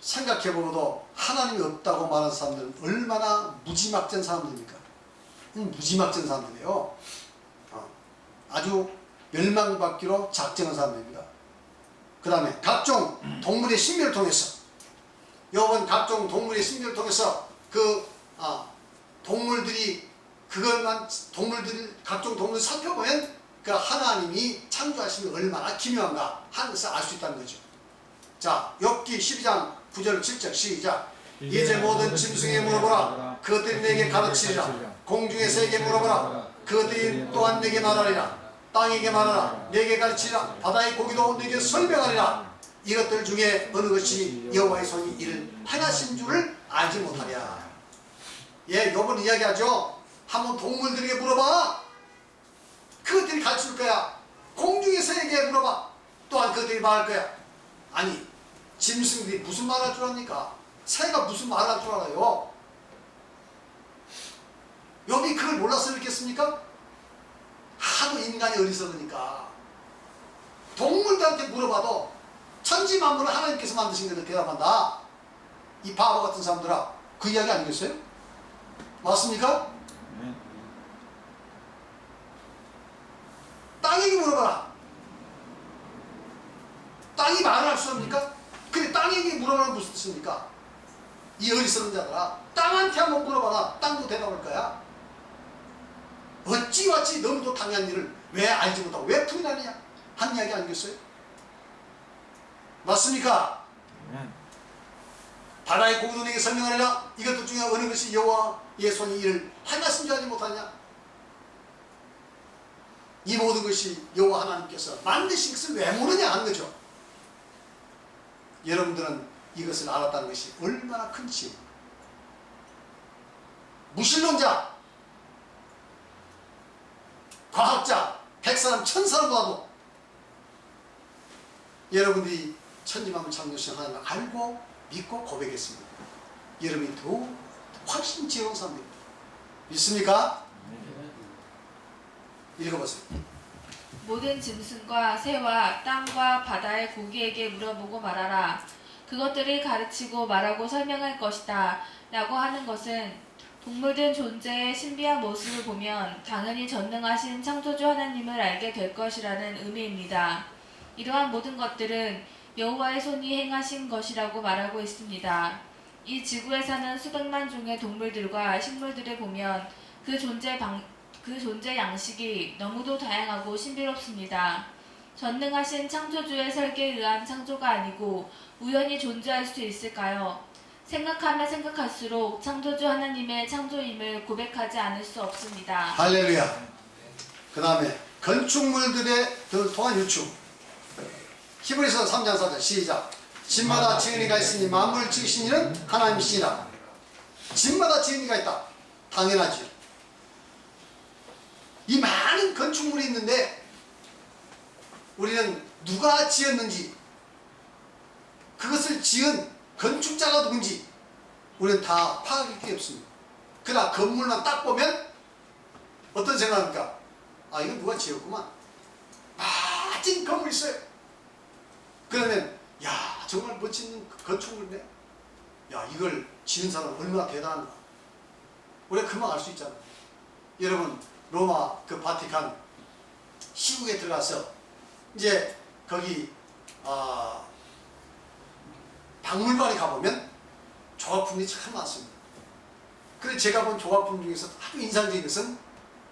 생각해보고도 하나님이 없다고 말하는 사람들은 얼마나 무지막지한 사람들입니까? 무지막지한 사람들이에요. 아주 멸망받기로 작정한 사람들입니다. 그 다음에 각종 동물의 신비를 통해서, 요번 각종 동물의 신비를 통해서 그 동물들이 각종 동물을 살펴보면 그 하나님이 창조하심이 얼마나 기묘한가 하는 것을 알 수 있다는 거죠. 자, 욥기 12장 9절 7절 시작. 이제 모든 짐승에 물어보라. 그들이 내게 가르치리라. 공중의 새에게 물어보라. 그들이 또한 내게 말하리라. 땅에게 말하라. 내게 가르치리라. 바다의 고기도 내게 설명하리라. 이것들 중에 어느 것이 여호와의 손이 이를 행하신 줄을 알지 못하랴. 욥은 이야기하죠. 한번 동물들에게 물어봐. 그들이 가르칠 거야. 공중의 새에게 물어봐. 또한 그들이 말할 거야. 아니, 짐승들이 무슨 말할 줄 압니까? 새가 무슨 말할 줄 알아요? 욥이 그걸 몰라서 그랬겠습니까? 하도 인간이 어리석으니까 동물들한테 물어봐도 천지 만물을 하나님께서 만드신 거를 대답한다. 이 바보 같은 사람들아, 그 이야기 아니겠어요? 맞습니까? 땅에게 물어봐라. 땅이 말을 할 수 없습니까? 근데 땅에게 물어보면 무슨 뜻입니까? 이 어리석은 자들아, 땅한테 한번 물어봐라. 땅도 대답할 거야. 어찌 너무도 당연한 일을 왜 알지 못하고 왜 부인하느냐 한 이야기 아니겠어요? 맞습니까? 바다의 고기들에게 설명하리라. 이것들 중에 어느 것이 여호와의 손이 이를 행하신 줄 알지 못하냐? 이 모든 것이 여호와 하나님께서 만드신 것을 왜 모르냐 하는 거죠. 여러분들은 이것을 알았다는 것이 얼마나 큰지. 무신론자, 과학자, 100사람, 1000사람보다도 여러분들이 천지만물 창조신 하나님을 알고 믿고 고백했습니다. 여러분이 더 훨씬 지혜로운 사람입니다. 믿습니까? 읽어보세요. 모든 짐승과 새와 땅과 바다의 고기에게 물어보고 말하라. 그것들이 가르치고 말하고 설명할 것이다 라고 하는 것은 동물된 존재의 신비한 모습을 보면 당연히 전능하신 창조주 하나님을 알게 될 것이라는 의미입니다. 이러한 모든 것들은 여호와의 손이 행하신 것이라고 말하고 있습니다. 이 지구에 사는 수백만 종의 동물들과 식물들을 보면 그 존재 양식이 너무도 다양하고 신비롭습니다. 전능하신 창조주의 설계에 의한 창조가 아니고 우연히 존재할 수 있을까요? 생각하면 생각할수록 창조주 하나님의 창조임을 고백하지 않을 수 없습니다. 할렐루야. 그 다음에 건축물들의 통한 유축. 히브리서 3장 4절 시작. 집마다 지은이가 있으니 만물을 지으신 이는 하나님이시니라. 집마다 지은이가 있다. 당연하지요. 이 많은 건축물이 있는데 우리는 누가 지었는지, 그것을 지은 건축자가 누군지 우리는 다 파악할 게 없습니다. 그러나 건물만 딱 보면 어떤 생각입니까? 아, 이거 누가 지었구만. 멋진 건물이 있어요. 그러면 야, 정말 멋진 건축물이네. 야, 이걸 지은 사람은 얼마나 대단한가. 우리가 금방 알 수 있잖아요. 여러분, 로마 그 바티칸 시국에 들어가서 이제 거기 박물관에 가보면 조각품이 참 많습니다. 그런데 제가 본 조각품 중에서 아주 인상적인 것은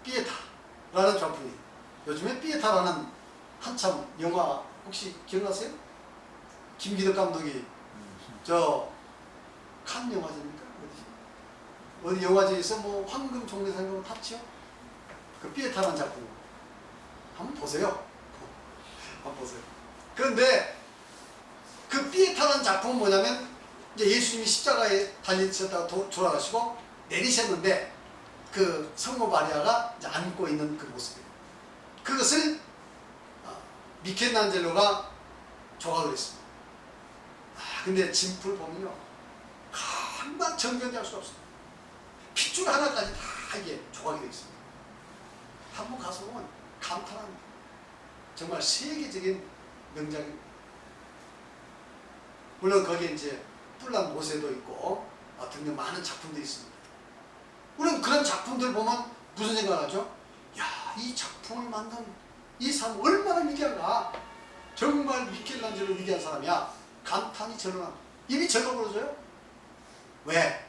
피에타라는 조각품이에요. 요즘에 피에타라는 한참 영화 혹시 기억나세요? 김기덕 감독이 저 칸 영화제입니까? 어디 영화제에서 뭐 황금 종려상 탔죠? 그 피에타라는 작품 한번 보세요. 한번 보세요. 그런데 그 피에타라는 작품은 뭐냐면 이제 예수님이 십자가에 달리셨다가 돌아가시고 내리셨는데 그 성모 마리아가 이제 안고 있는 그 모습이에요. 그것을 미켈란젤로가 조각을 했습니다. 근데 진품을 보면요, 금방 정견할 수 없어요. 핏줄 하나까지 다 이게 조각이 되어 있습니다. 한번 가서 보면 감탄합니다. 정말 세계적인 명작입니다. 물론 거기에 이제 뿔난 모세도 있고 등등 많은 작품들이 있습니다. 우리는 그런 작품들 보면 무슨 생각하죠? 야, 이 작품을 만든 이 사람 얼마나 위대한가. 정말 미켈란젤로 위대한 사람이야. 감탄이 절로납니다. 입이 절로버려져요. 왜?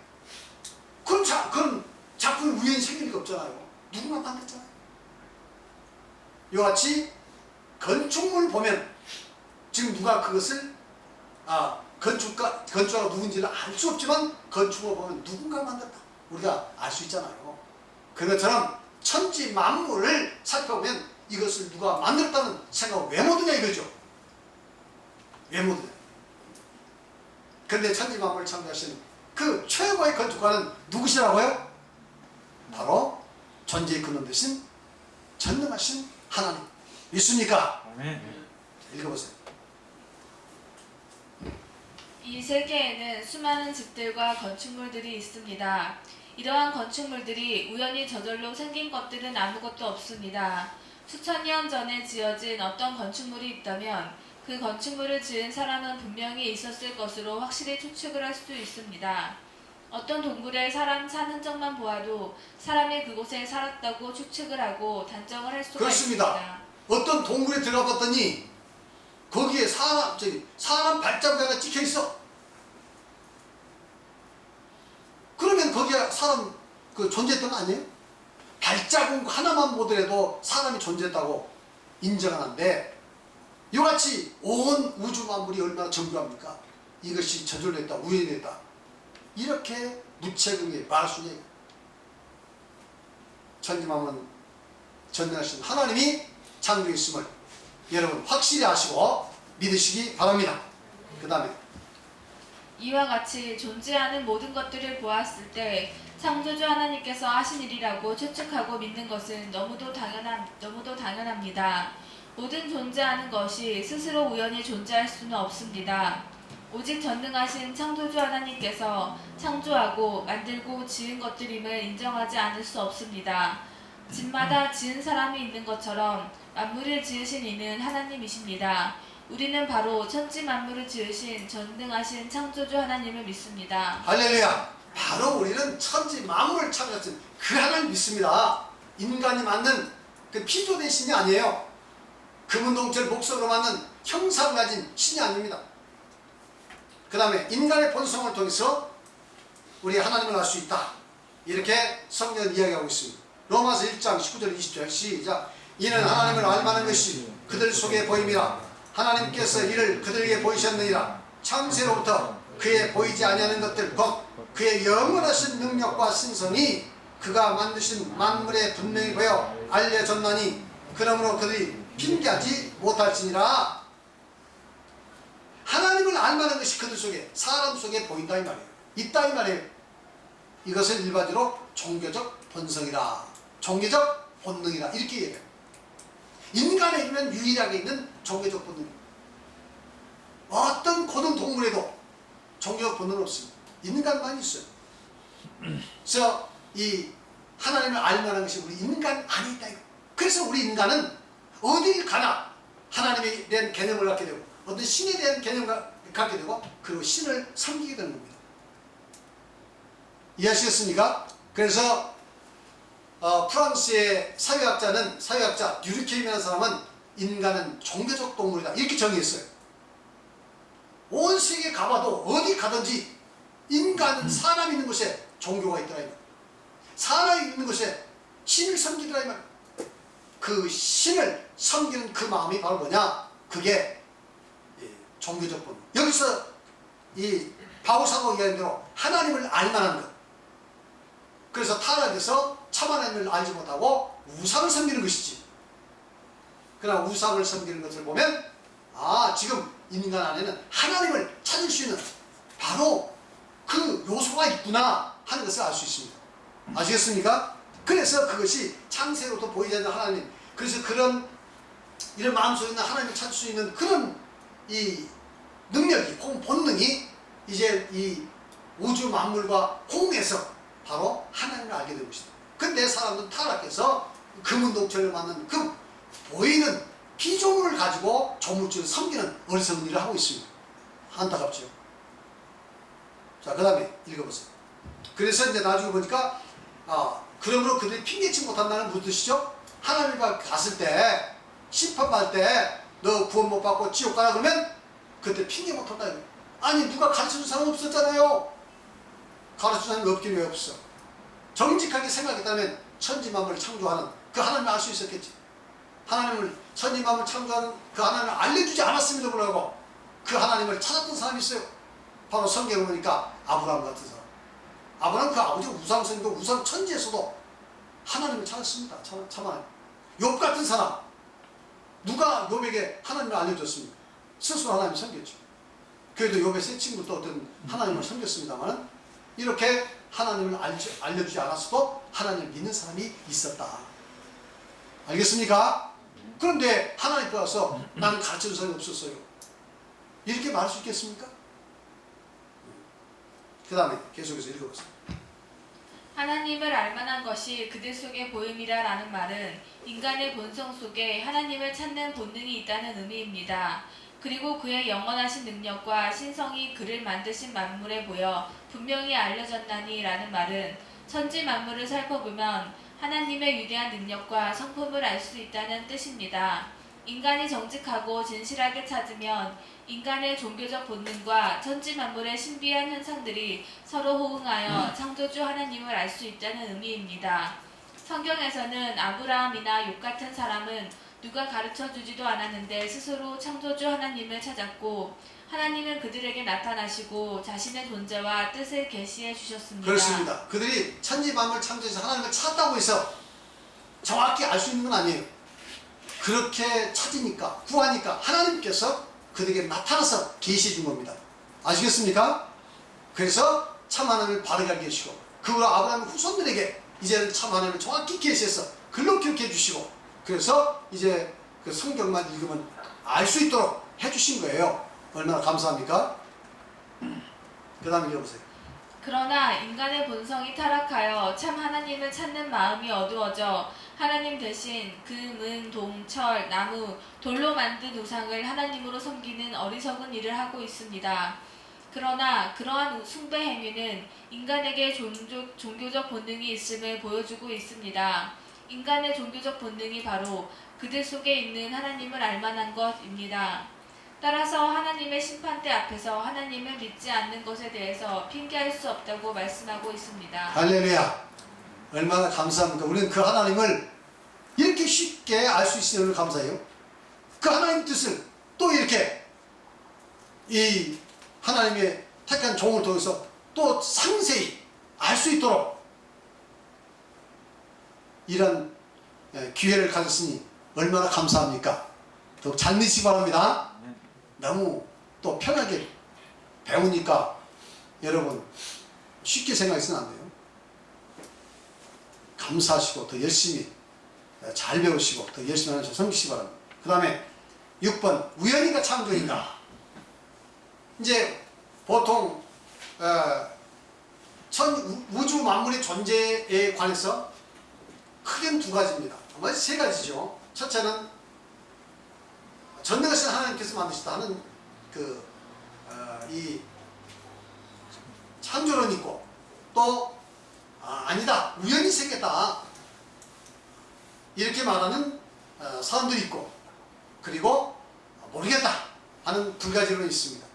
그런 작품이 우연히 생길 리가 없잖아요. 누구나 만들었잖아요. 이와 같이 건축물을 보면 지금 누가 그것을 건축가가 누군지를 알 수 없지만 건축을 보면 누군가 만들었다. 우리가 알 수 있잖아요. 그것처럼 천지 만물을 살펴보면 이것을 누가 만들었다는 생각을 왜 못하냐 이거죠. 왜 못하냐. 그런데 천지 만물을 창조하신 그 최고의 건축가는 누구시라고요? 바로 존재의 근원 되신 전능하신 하나님. 믿습니까? 아멘. 읽어보세요. 이 세계에는 수많은 집들과 건축물들이 있습니다. 이러한 건축물들이 우연히 저절로 생긴 것들은 아무것도 없습니다. 수천 년 전에 지어진 어떤 건축물이 있다면 그 건축물을 지은 사람은 분명히 있었을 것으로 확실히 추측을 할 수 있습니다. 어떤 동굴에 사람 산 흔적만 보아도 사람이 그곳에 살았다고 추측을 하고 단정을 할 수가 그렇습니다. 있습니다. 어떤 동굴에 들어가 봤더니 거기에 사람 발자국 하나 찍혀 있어. 그러면 거기에 사람 존재했던 거 아니에요? 발자국 하나만 보더라도 사람이 존재했다고 인정하는데, 이같이 온 우주 만물이 얼마나 정교합니까? 이것이 저절로 했다, 우연히 했다, 이렇게 무책임하게 말할 수 있는 천지만물은 전능하신 하나님이 창조했음을 여러분 확실히 아시고 믿으시기 바랍니다. 그 다음에 이와 같이 존재하는 모든 것들을 보았을 때 창조주 하나님께서 하신 일이라고 추측하고 믿는 것은 너무도 당연합니다. 모든 존재하는 것이 스스로 우연히 존재할 수는 없습니다. 오직 전능하신 창조주 하나님께서 창조하고 만들고 지은 것들임을 인정하지 않을 수 없습니다. 집마다 지은 사람이 있는 것처럼 만물을 지으신 이는 하나님이십니다. 우리는 바로 천지 만물을 지으신 전능하신 창조주 하나님을 믿습니다. 할렐루야. 바로 우리는 천지 만물을 창조하신 그 하나님 믿습니다. 인간이 만든 그 피조된 신이 아니에요. 금은동철 목석으로 만든 형상을 가진 신이 아닙니다. 그 다음에 인간의 본성을 통해서 우리 하나님을 알 수 있다, 이렇게 성경은 이야기하고 있습니다. 로마서 1장 19절 20절 시작. 이는 하나님을 알만한 것이 그들 속에 보임이라. 하나님께서 이를 그들에게 보이셨느니라. 창세로부터 그의 보이지 아니하는 것들 곧 그의 영원하신 능력과 신성이 그가 만드신 만물에 분명히 보여 알려졌나니 그러므로 그들이 핑계하지 못할지니라. 하나님을 알만한 것이 그들 속에, 사람 속에 보인다 이 말이에요. 있다 이 말이에요. 이것을 일반적으로 종교적 본성이라, 종교적 본능이라 이렇게 얘기해요. 인간에 있는 유일하게 있는 종교적 본능. 어떤 고등 동물에도 종교적 본능은 없습니다. 인간만 있어요. 그래서 이 하나님을 알만한 것이 우리 인간 안에 있다. 그래서 우리 인간은 어딜 가나 하나님에 대한 개념을 갖게 되고 어떤 신에 대한 개념을 갖게 되고 그리고 신을 섬기게 되는 겁니다. 이해하시겠습니까? 그래서 프랑스의 사회학자 듀르케임이라는 사람은 인간은 종교적 동물이다 이렇게 정의했어요. 온 세계 가봐도 어디 가든지 인간은 사람이 있는 곳에 종교가 있더라 이 말. 사람이 있는 곳에 신을 섬기더라 이 말. 그 신을 섬기는 그 마음이 바로 뭐냐? 그게 종교적 본능. 여기서 이 바오사가 이야기한 대로 하나님을 알만한 것. 그래서 타락해서 참 하나님을 알지 못하고 우상을 섬기는 것이지. 그러나 우상을 섬기는 것을 보면 지금 인간 안에는 하나님을 찾을 수 있는 바로 그 요소가 있구나 하는 것을 알 수 있습니다. 아시겠습니까? 그래서 그것이 창세로부터 보이지 않는 하나님, 그래서 이런 마음속에 있는 하나님을 찾을 수 있는 그런 이 능력이, 혹은 본능이 이제 이 우주 만물과 홍해서 바로 하나님을 알게 되고 있습니다. 근데 사람들은 타락해서 금은동철을 만든 그 보이는 피조물을 가지고 조물주를 섬기는 어리석은 일을 하고 있습니다. 안타깝죠. 자, 그 다음에 읽어보세요. 그래서 이제 나중에 보니까 그러므로 그들이 핑계치 못한다는 무슨 뜻이죠? 하나님 앞에 갔을 때, 심판받을 때 너 구원 못 받고 지옥 가라 그러면 그때 핑계 못한다 이거. 아니 누가 가르쳐준 사람 없었잖아요. 가르쳐준 사람이 없긴 왜 없어? 정직하게 생각했다면 천지만물을 창조하는 그 하나님을 알 수 있었겠지. 하나님을, 천지만물을 창조하는 그 하나님을 알려주지 않았음에도 불구하고 그 하나님을 찾았던 사람이 있어요. 바로 성경을 보니까 아브라함 같은 사람. 아브라함 그 아버지가 우상성이고 우상 천지에서도 하나님을 찾았습니다. 참 하나님. 욥 같은 사람. 누가 욥에게 하나님을 알려줬습니까? 스스로 하나님을 섬겼죠. 그래도 욥의 세 친구도 어떤 하나님을 섬겼습니다만 이렇게 하나님을 알려주지 않았어도 하나님을 믿는 사람이 있었다. 알겠습니까? 그런데 하나님 앞에 와서 나는 가르쳐준 사람이 없었어요. 이렇게 말할 수 있겠습니까? 그 다음에 계속해서 읽어보세요. 하나님을 알만한 것이 그들 속에 보임이라라는 말은 인간의 본성 속에 하나님을 찾는 본능이 있다는 의미입니다. 그리고 그의 영원하신 능력과 신성이 그를 만드신 만물에 보여 분명히 알려졌나니라는 말은 천지 만물을 살펴보면 하나님의 위대한 능력과 성품을 알 수 있다는 뜻입니다. 인간이 정직하고 진실하게 찾으면 인간의 종교적 본능과 천지 만물의 신비한 현상들이 서로 호응하여 창조주 하나님을 알 수 있다는 의미입니다. 성경에서는 아브라함이나 욥 같은 사람은 누가 가르쳐주지도 않았는데 스스로 창조주 하나님을 찾았고 하나님은 그들에게 나타나시고 자신의 존재와 뜻을 계시해 주셨습니다. 그렇습니다. 그들이 천지 만물 창조해서 하나님을 찾다고 해서 정확히 알 수 있는 건 아니에요. 그렇게 찾으니까 구하니까 하나님께서 그들에게 나타나서 계시해 준 겁니다. 아시겠습니까? 그래서 참 하나님을 바르게 알게 해주시고 그 후로 아브라함의 후손들에게 이제는 참 하나님을 정확히 계시해서 글로 기록해 주시고 그래서 이제 그 성경만 읽으면 알 수 있도록 해주신 거예요. 얼마나 감사합니까? 그 다음에 읽어보세요. 그러나 인간의 본성이 타락하여 참 하나님을 찾는 마음이 어두워져 하나님 대신 금, 은, 동, 철, 나무, 돌로 만든 우상을 하나님으로 섬기는 어리석은 일을 하고 있습니다. 그러나 그러한 숭배 행위는 인간에게 종교적 본능이 있음을 보여주고 있습니다. 인간의 종교적 본능이 바로 그들 속에 있는 하나님을 알만한 것입니다. 따라서 하나님의 심판대 앞에서 하나님을 믿지 않는 것에 대해서 핑계할 수 없다고 말씀하고 있습니다. 할렐루야. 얼마나 감사합니까? 우리는 그 하나님을 이렇게 쉽게 알 수 있으니 감사해요. 그 하나님 뜻을 또 이렇게 이 하나님의 택한 종을 통해서 또 상세히 알 수 있도록 이런 기회를 가졌으니 얼마나 감사합니까? 더욱 잘 믿시기 바랍니다. 너무 또 편하게 배우니까 여러분 쉽게 생각해서는 안 돼요. 감사하시고 더 열심히 잘 배우시고 더 열심히 하는 저 섬기시기 바랍니다. 그 다음에 6번 우연히가 창조인가. 이제 보통 우주 만물의 존재에 관해서 크게는 두 가지입니다. 세 가지죠. 첫째는 전능하신 하나님께서 만드셨다 하는 이 창조론이 있고 또 아니다 우연히 생겼다 이렇게 말하는 사람들이 있고 그리고 모르겠다 하는 두 가지론이 있습니다.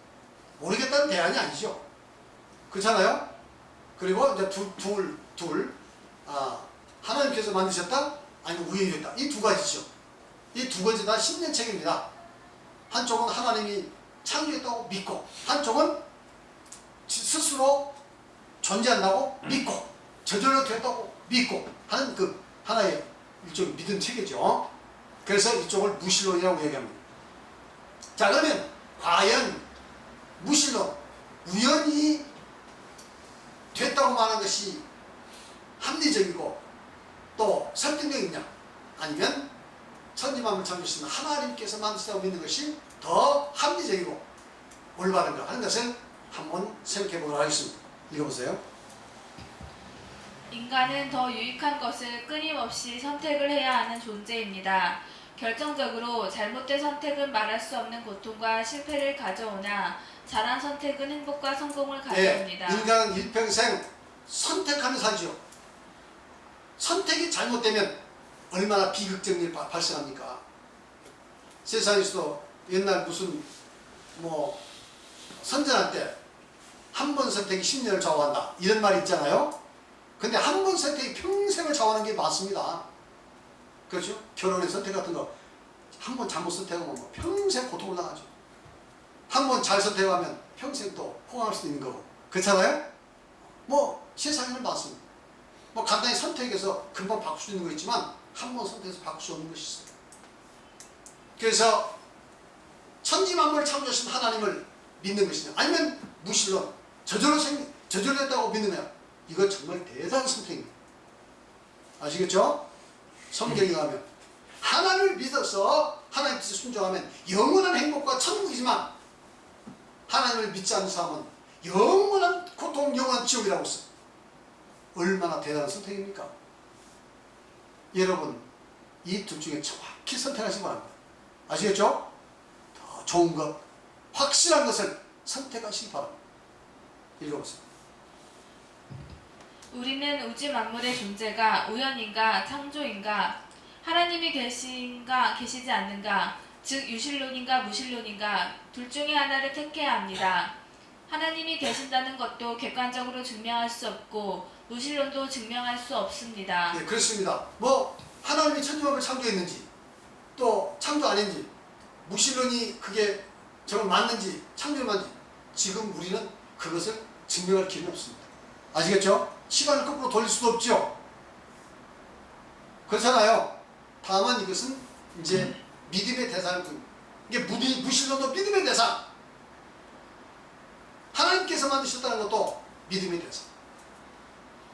모르겠다는 대안이 아니죠. 그렇잖아요. 그리고 이제 하나님께서 만드셨다 아니면 우연히 됐다 이 두 가지죠. 이 두 가지 다 신년 책입니다. 한쪽은 하나님이 창조했다고 믿고 한쪽은 스스로 존재한다고 믿고 저절로 됐다고 믿고 하는 그 하나의 일종의 믿음 체계죠. 그래서 이쪽을 무신론이라고 얘기합니다. 자 그러면 과연 무신론 우연히 됐다고 말하는 것이 합리적이고 또 설득력 있냐 아니면 천지만물 창조신 하나님께서 만드셨다고 믿는 것이 더 합리적이고 올바른가 하는 것을 한번 생각해 보도록 하겠습니다. 읽어보세요. 인간은 더 유익한 것을 끊임없이 선택을 해야 하는 존재입니다. 결정적으로 잘못된 선택은 말할 수 없는 고통과 실패를 가져오나 잘한 선택은 행복과 성공을 가져옵니다. 인간은 일평생 선택하며 살죠. 선택이 잘못되면 얼마나 비극적인 일이 발생합니까? 세상에서도 옛날 무슨 선전할 때 한 번 선택이 10년을 좌우한다 이런 말이 있잖아요. 근데 한 번 선택이 평생을 좌우하는 게 많습니다. 그렇죠? 결혼의 선택 같은 거 한 번 잘못 선택하면 평생 고통을 당하죠. 한 번 잘 선택하면 평생 또 호강할 수도 있는 거고 그렇잖아요? 세상에는 많습니다. 간단히 선택해서 금방 바꿀 수 있는 거 있지만 한 번 선택해서 바꿀 수 없는 것이 있어요. 그래서 천지만물을 창조하신 하나님을 믿는 것이냐 아니면 무신론 저절로 됐다고 믿느냐 이거 정말 대단한 선택입니다. 아시겠죠? 성경에 가면 하나님을 믿어서 하나님 뜻에 순종하면 영원한 행복과 천국이지만 하나님을 믿지 않는 사람은 영원한 고통 영원한 지옥이라고 했어요. 얼마나 대단한 선택입니까? 여러분 이 둘 중에 정확히 선택하시기 바랍니다. 아시겠죠? 더 좋은 것, 확실한 것을 선택하시기 바랍니다. 읽어보세요. 우리는 우주 만물의 존재가 우연인가 창조인가 하나님이 계신가 계시지 않는가 즉 유실론인가 무실론인가 둘 중에 하나를 택해야 합니다. 하나님이 계신다는 것도 객관적으로 증명할 수 없고 무실론도 증명할 수 없습니다. 네, 그렇습니다. 뭐 하나님이 천지만물을 창조했는지 또 창조 안 했는지 무신론이 그게 정말 맞는지 창조를 맞는지 지금 우리는 그것을 증명할 기회는 없습니다. 아시겠죠? 시간을 거꾸로 돌릴 수도 없죠. 그렇잖아요. 다만 이것은 이제 믿음의 대상을 둔 이게 무신론도 믿음의 대상, 하나님께서 만드셨다는 것도 믿음의 대상,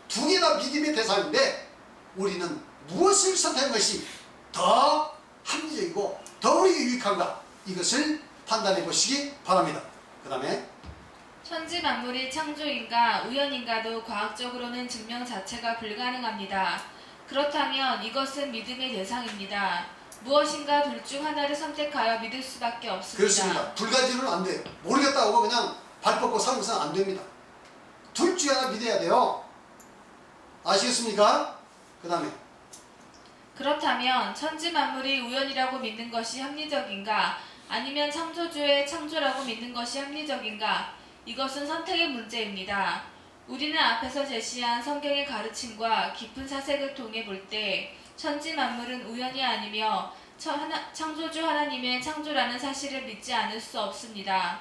두 개 다 믿음의 대상인데 우리는 무엇을 선택한 것이 더 합리적이고 더 우리에게 유익한가, 이것을 판단해 보시기 바랍니다. 그 다음에 천지 만물이 창조인가 우연인가도 과학적으로는 증명 자체가 불가능합니다. 그렇다면 이것은 믿음의 대상입니다. 무엇인가 둘 중 하나를 선택하여 믿을 수밖에 없습니다. 그렇습니다. 두 가지는 안 돼요. 모르겠다고 그냥 발 뻗고 사는 것은 안 됩니다. 둘 중에 하나 믿어야 돼요. 아시겠습니까? 그 다음에 그렇다면 천지 만물이 우연이라고 믿는 것이 합리적인가 아니면 창조주의 창조라고 믿는 것이 합리적인가, 이것은 선택의 문제입니다. 우리는 앞에서 제시한 성경의 가르침과 깊은 사색을 통해 볼 때 천지 만물은 우연이 아니며 창조주 하나님의 창조라는 사실을 믿지 않을 수 없습니다.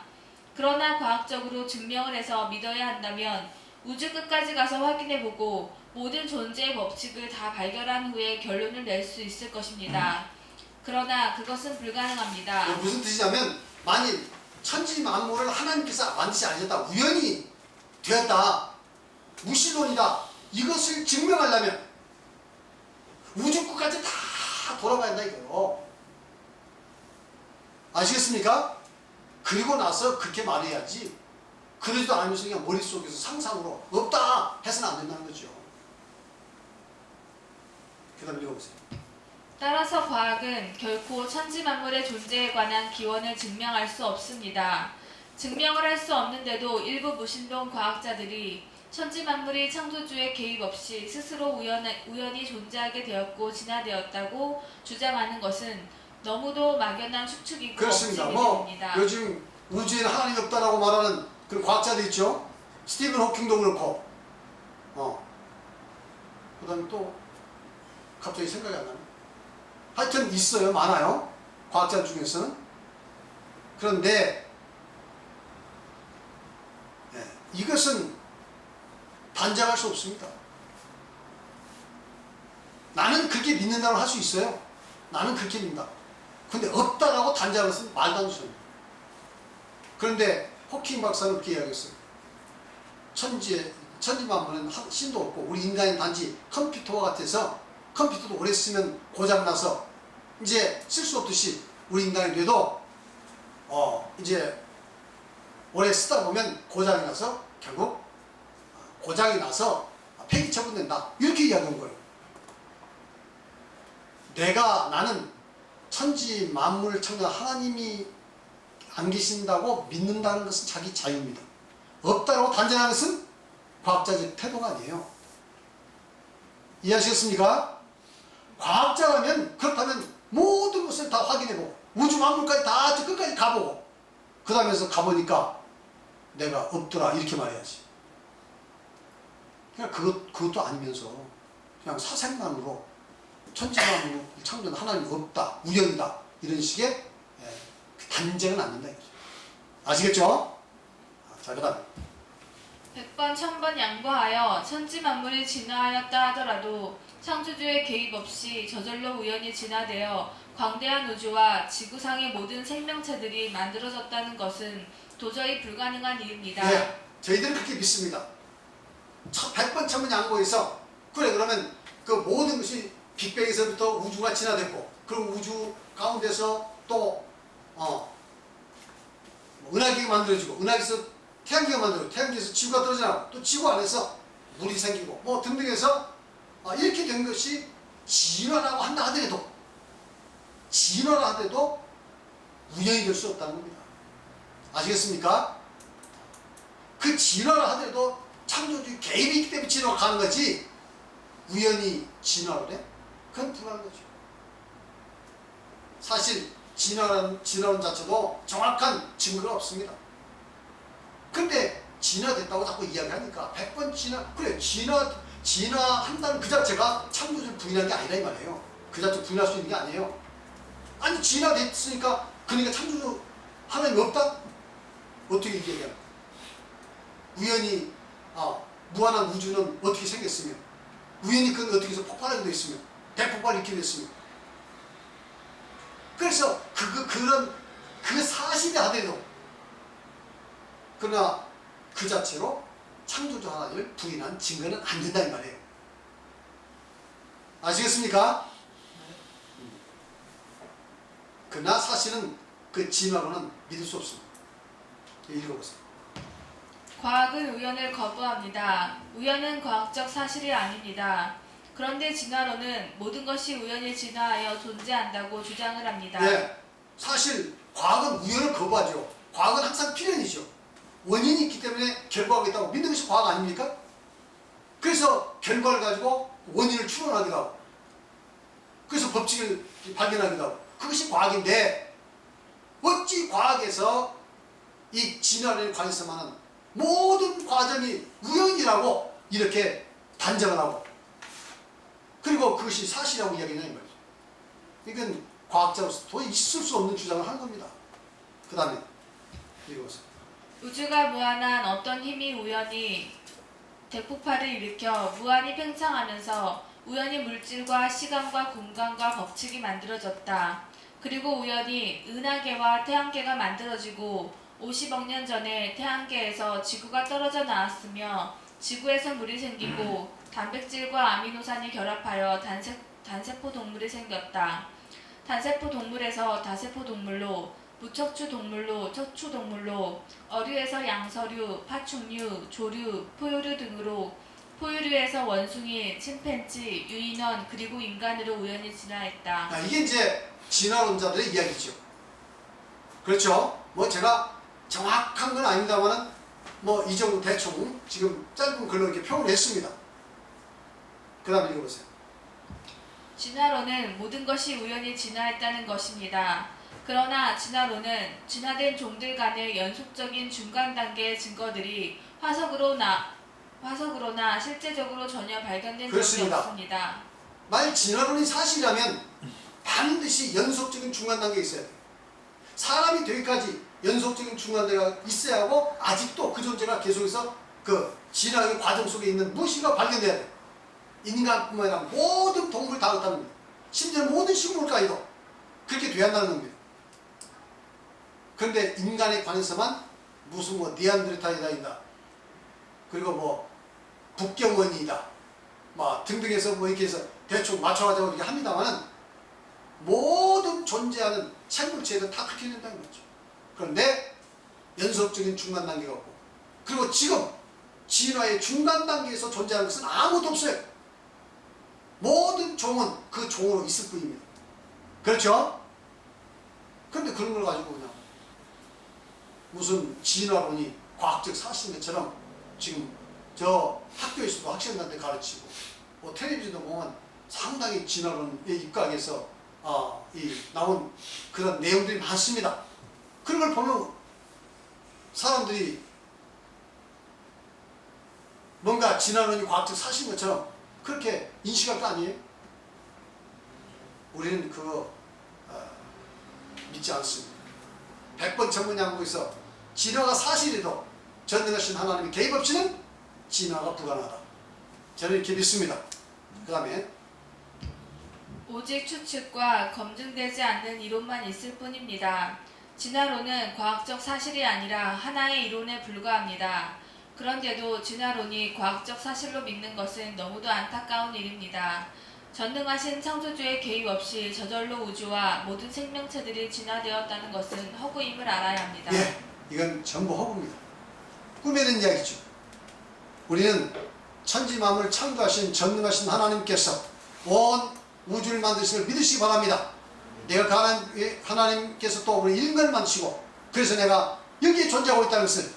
그러나 과학적으로 증명을 해서 믿어야 한다면 우주 끝까지 가서 확인해보고 모든 존재의 법칙을 다 발견한 후에 결론을 낼 수 있을 것입니다. 그러나 그것은 불가능합니다. 무슨 뜻이냐면 만일 천지 만물을 하나님께서 만드지 않으셨다, 우연히 되었다, 무신론이다, 이것을 증명하려면 우주 끝까지 다 돌아가야 한다 이거예요. 아시겠습니까? 그리고 나서 그렇게 말해야지, 그러지도 않으면서 그냥 머릿속에서 상상으로 없다 해서는 안 된다는 거죠. 그 다음 읽어보세요. 따라서 과학은 결코 천지 만물의 존재에 관한 기원을 증명할 수 없습니다. 증명을 할 수 없는데도 일부 무신론 과학자들이 천지 만물이 창조주의 개입 없이 스스로 우연히 존재하게 되었고 진화되었다고 주장하는 것은 너무도 막연한 추측이고 그렇습니다. 억지입니다. 요즘 우주에는 하나님이 없다라고 말하는 그런 과학자들 있죠. 스티븐 호킹도 그렇고, 그 다음에 또 갑자기 생각이 안 나네. 하여튼 있어요. 많아요. 과학자 중에서는. 그런데 이것은 단정할 수 없습니다. 나는 그렇게 믿는다고 할 수 있어요. 나는 그렇게 믿는다. 근데 없다라고 단정하는 것은 말도 안 되는 소리입니다. 그런데 호킹 박사는 그렇게 이야기했어요. 천지 만물은 신도 없고 우리 인간은 단지 컴퓨터와 같아서 컴퓨터도 오래 쓰면 고장나서 이제 쓸 수 없듯이 우리 인간의 뇌도 이제 오래 쓰다 보면 고장이 나서 결국 고장이 나서 폐기 처분된다, 이렇게 이야기한 거예요. 나는 천지 만물을 창조한 하나님이 안 계신다고 믿는다는 것은 자기 자유입니다. 없다고 단정하는 것은 과학자적 태도가 아니에요. 이해하시겠습니까? 과학자라면 그렇다면 모든 것을 다 확인해보고 우주 만물까지 다 끝까지 가보고 그 다음에서 가보니까 내가 없더라 이렇게 말해야지. 그냥 그것도 아니면서 그냥 사생만으로 천지 만물을 창조한 하나님이 없다, 우연이다, 이런 식의 단정은 안 된다 이거죠. 아시겠죠? 자, 그 다음 100번 1000번 양보하여 천지 만물이 진화하였다 하더라도 창조주의 개입 없이 저절로 우연히 진화되어 광대한 우주와 지구상의 모든 생명체들이 만들어졌다는 것은 도저히 불가능한 일입니다. 네, 저희들은 그렇게 믿습니다. 100번 1000번 양보해서 그래, 그러면 그 모든 것이 빅뱅에서부터 우주가 진화됐고, 그리고 우주 가운데서 또 은하계가 만들어지고, 은하계에서 태양계가 만들어지고, 태양계에서 지구가 떨어져 나오고, 또 지구 안에서 물이 생기고 뭐 등등해서 이렇게 된 것이 진화라고 한다 하더라도 진화라 하더라도 우연이 될 수 없다는 겁니다. 아시겠습니까? 그 진화라 하더라도 창조주의 개입이 있기 때문에 진화가 가는 거지 우연히 진화를 해? 그건 불가능한 거죠. 사실 진화론 자체도 정확한 증거가 없습니다. 근데 진화됐다고 자꾸 이야기하니까 100번 그래 진화한다는 그 자체가 창조주를 부인한 게 아니라 이 말이에요. 그 자체 부인할 수 있는 게 아니에요. 아니 진화됐으니까 그러니까 창조주 하나님이 없다? 어떻게 얘기합니까? 우연히 무한한 우주는 어떻게 생겼으며 우연히 그건 어떻게 해서 폭발하게 되어 있으며 대폭발을 일으키게 됐으며 그래서 그 사실이 하더라도 그러나 그 자체로 창조주 하나님을 부인한 증거는 안 된다 이 말이에요. 아시겠습니까? 그러나 사실은 그 진화론은 믿을 수 없습니다. 읽어보세요. 과학은 우연을 거부합니다. 우연은 과학적 사실이 아닙니다. 그런데 진화론은 모든 것이 우연히 진화하여 존재한다고 주장을 합니다. 네, 사실 과학은 우연을 거부하죠. 과학은 항상 필연이죠. 원인이 있기 때문에 결과가 있다고 믿는 것이 과학 아닙니까? 그래서 결과를 가지고 원인을 추론하기도 하고 그래서 법칙을 발견하기도 하고 그것이 과학인데 어찌 과학에서 이 진화론에 관해서만은 모든 과정이 우연이라고 이렇게 단정을 하고 그리고 그것이 사실이라고 이야기하냐 이 말이죠. 이건 과학자로서 도저히 있을 수 없는 주장을 하는 겁니다. 그 다음에 읽어보세요. 우주가 무한한 어떤 힘이 우연히 대폭발을 일으켜 무한히 팽창하면서 우연히 물질과 시간과 공간과 법칙이 만들어졌다. 그리고 우연히 은하계와 태양계가 만들어지고 50억 년 전에 태양계에서 지구가 떨어져 나왔으며 지구에서 물이 생기고 단백질과 아미노산이 결합하여 단세포 동물이 생겼다. 단세포 동물에서 다세포 동물로, 무척추 동물로 척추 동물로, 어류에서 양서류, 파충류, 조류, 포유류 등으로 포유류에서 원숭이, 침팬지, 유인원 그리고 인간으로 우연히 진화했다. 이게 이제 진화론자들의 이야기죠. 그렇죠? 뭐 제가 정확한 건 아닙니다만은 뭐 이 정도 대충 지금 짧은 글로 이렇게 표현을 했습니다. 그 다음에 읽어보세요. 진화론은 모든 것이 우연히 진화했다는 것입니다. 그러나 진화론은 진화된 종들 간의 연속적인 중간 단계의 증거들이 화석으로나 실제적으로 전혀 발견된 그렇습니다. 적이 없습니다. 만약 진화론이 사실이라면 반드시 연속적인 중간 단계가 있어야 돼요. 사람이 되기까지 연속적인 중간 단계가 있어야 하고 아직도 그 존재가 계속해서 그 진화의 과정 속에 있는 무엇인가 발견돼야 돼요. 인간뿐만 아니라 모든 동물 다 그렇다는 겁니다. 심지어 모든 식물까지도 그렇게 돼야 한다는 겁니다. 그런데 인간에 관해서만 무슨 뭐 니안데르탈이다 그리고 뭐 북경원이다 뭐 등등해서 뭐 이렇게 해서 대충 맞춰가자고 이렇게 합니다만은 모든 존재하는 생물체에도 다 그렇게 된다는 거죠. 그런데 연속적인 중간 단계가 없고 그리고 지금 진화의 중간 단계에서 존재하는 것은 아무도 없어요. 모든 종은 그 종으로 있을 뿐입니다. 그렇죠? 그런데 그런 걸 가지고 그냥 무슨 진화론이 과학적 사실인 것처럼 지금 저 학교에서도 학생들한테 가르치고 뭐 텔레비전도 보면 상당히 진화론에 입각해서 나온 그런 내용들이 많습니다. 그런 걸 보면 사람들이 뭔가 진화론이 과학적 사실인 것처럼 그렇게 인식할 거 아니에요? 우리는 그거 믿지 않습니다. 100번 전문양국에서 진화가 사실이도 전능하신 하나님의 개입 없이는 진화가 불가능하다. 저는 이렇게 믿습니다. 그 다음에 오직 추측과 검증되지 않는 이론만 있을 뿐입니다. 진화론은 과학적 사실이 아니라 하나의 이론에 불과합니다. 그런데도 진화론이 과학적 사실로 믿는 것은 너무도 안타까운 일입니다. 전능하신 창조주의 개입 없이 저절로 우주와 모든 생명체들이 진화되었다는 것은 허구임을 알아야 합니다. 이건 전부 허구입니다. 꾸며낸 이야기죠. 우리는 천지만물을 창조하신 전능하신 하나님께서 온 우주를 만드신 걸 믿으시기 바랍니다. 내가 하나님께서 또 우리 인간을 만드시고 그래서 내가 여기에 존재하고 있다는 것을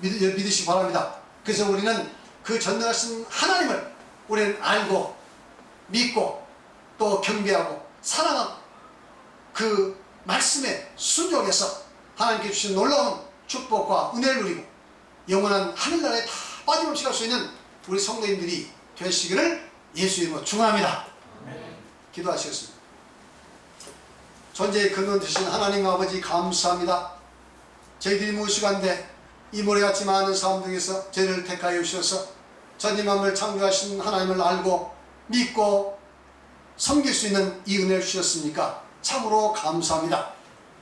믿으시기 바랍니다. 그래서 우리는 그 전능하신 하나님을 우리는 알고 믿고 또 경배하고 사랑하고 그 말씀에 순종해서 하나님께 주신 놀라운 축복과 은혜를 누리고 영원한 하늘나라에 다 빠짐없이 갈 수 있는 우리 성도님들이 되시기를 예수 이름으로 축원합니다. 기도하시겠습니다. 존재의 근원 되신 하나님 아버지 감사합니다. 저희들이 무시간데 이 모래같이 많은 사람 중에서 저희를 택하여 주셔서 전지만물을 창조하신 하나님을 알고 믿고 섬길 수 있는 이 은혜를 주셨으니까 참으로 감사합니다.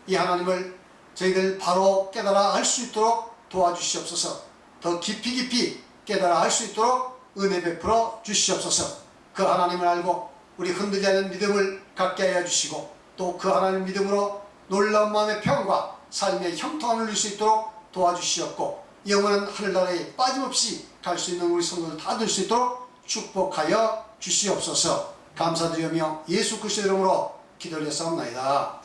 이 하나님을 저희들 바로 깨달아 알 수 있도록 도와주시옵소서. 더 깊이 깨달아 알 수 있도록 은혜 베풀어 주시옵소서. 그 하나님을 알고 우리 흔들리지 않는 믿음을 갖게 하여 주시고 또 그 하나님 믿음으로 놀라운 마음의 평과 삶의 형통함을 누릴 수 있도록 도와주시옵고 영원한 하늘나라에 빠짐없이 갈 수 있는 우리 성도들 다 될 수 있도록 축복하여 주시옵소서. 감사드리며 예수 그리스도 이름으로 기도를 했사옵나이다.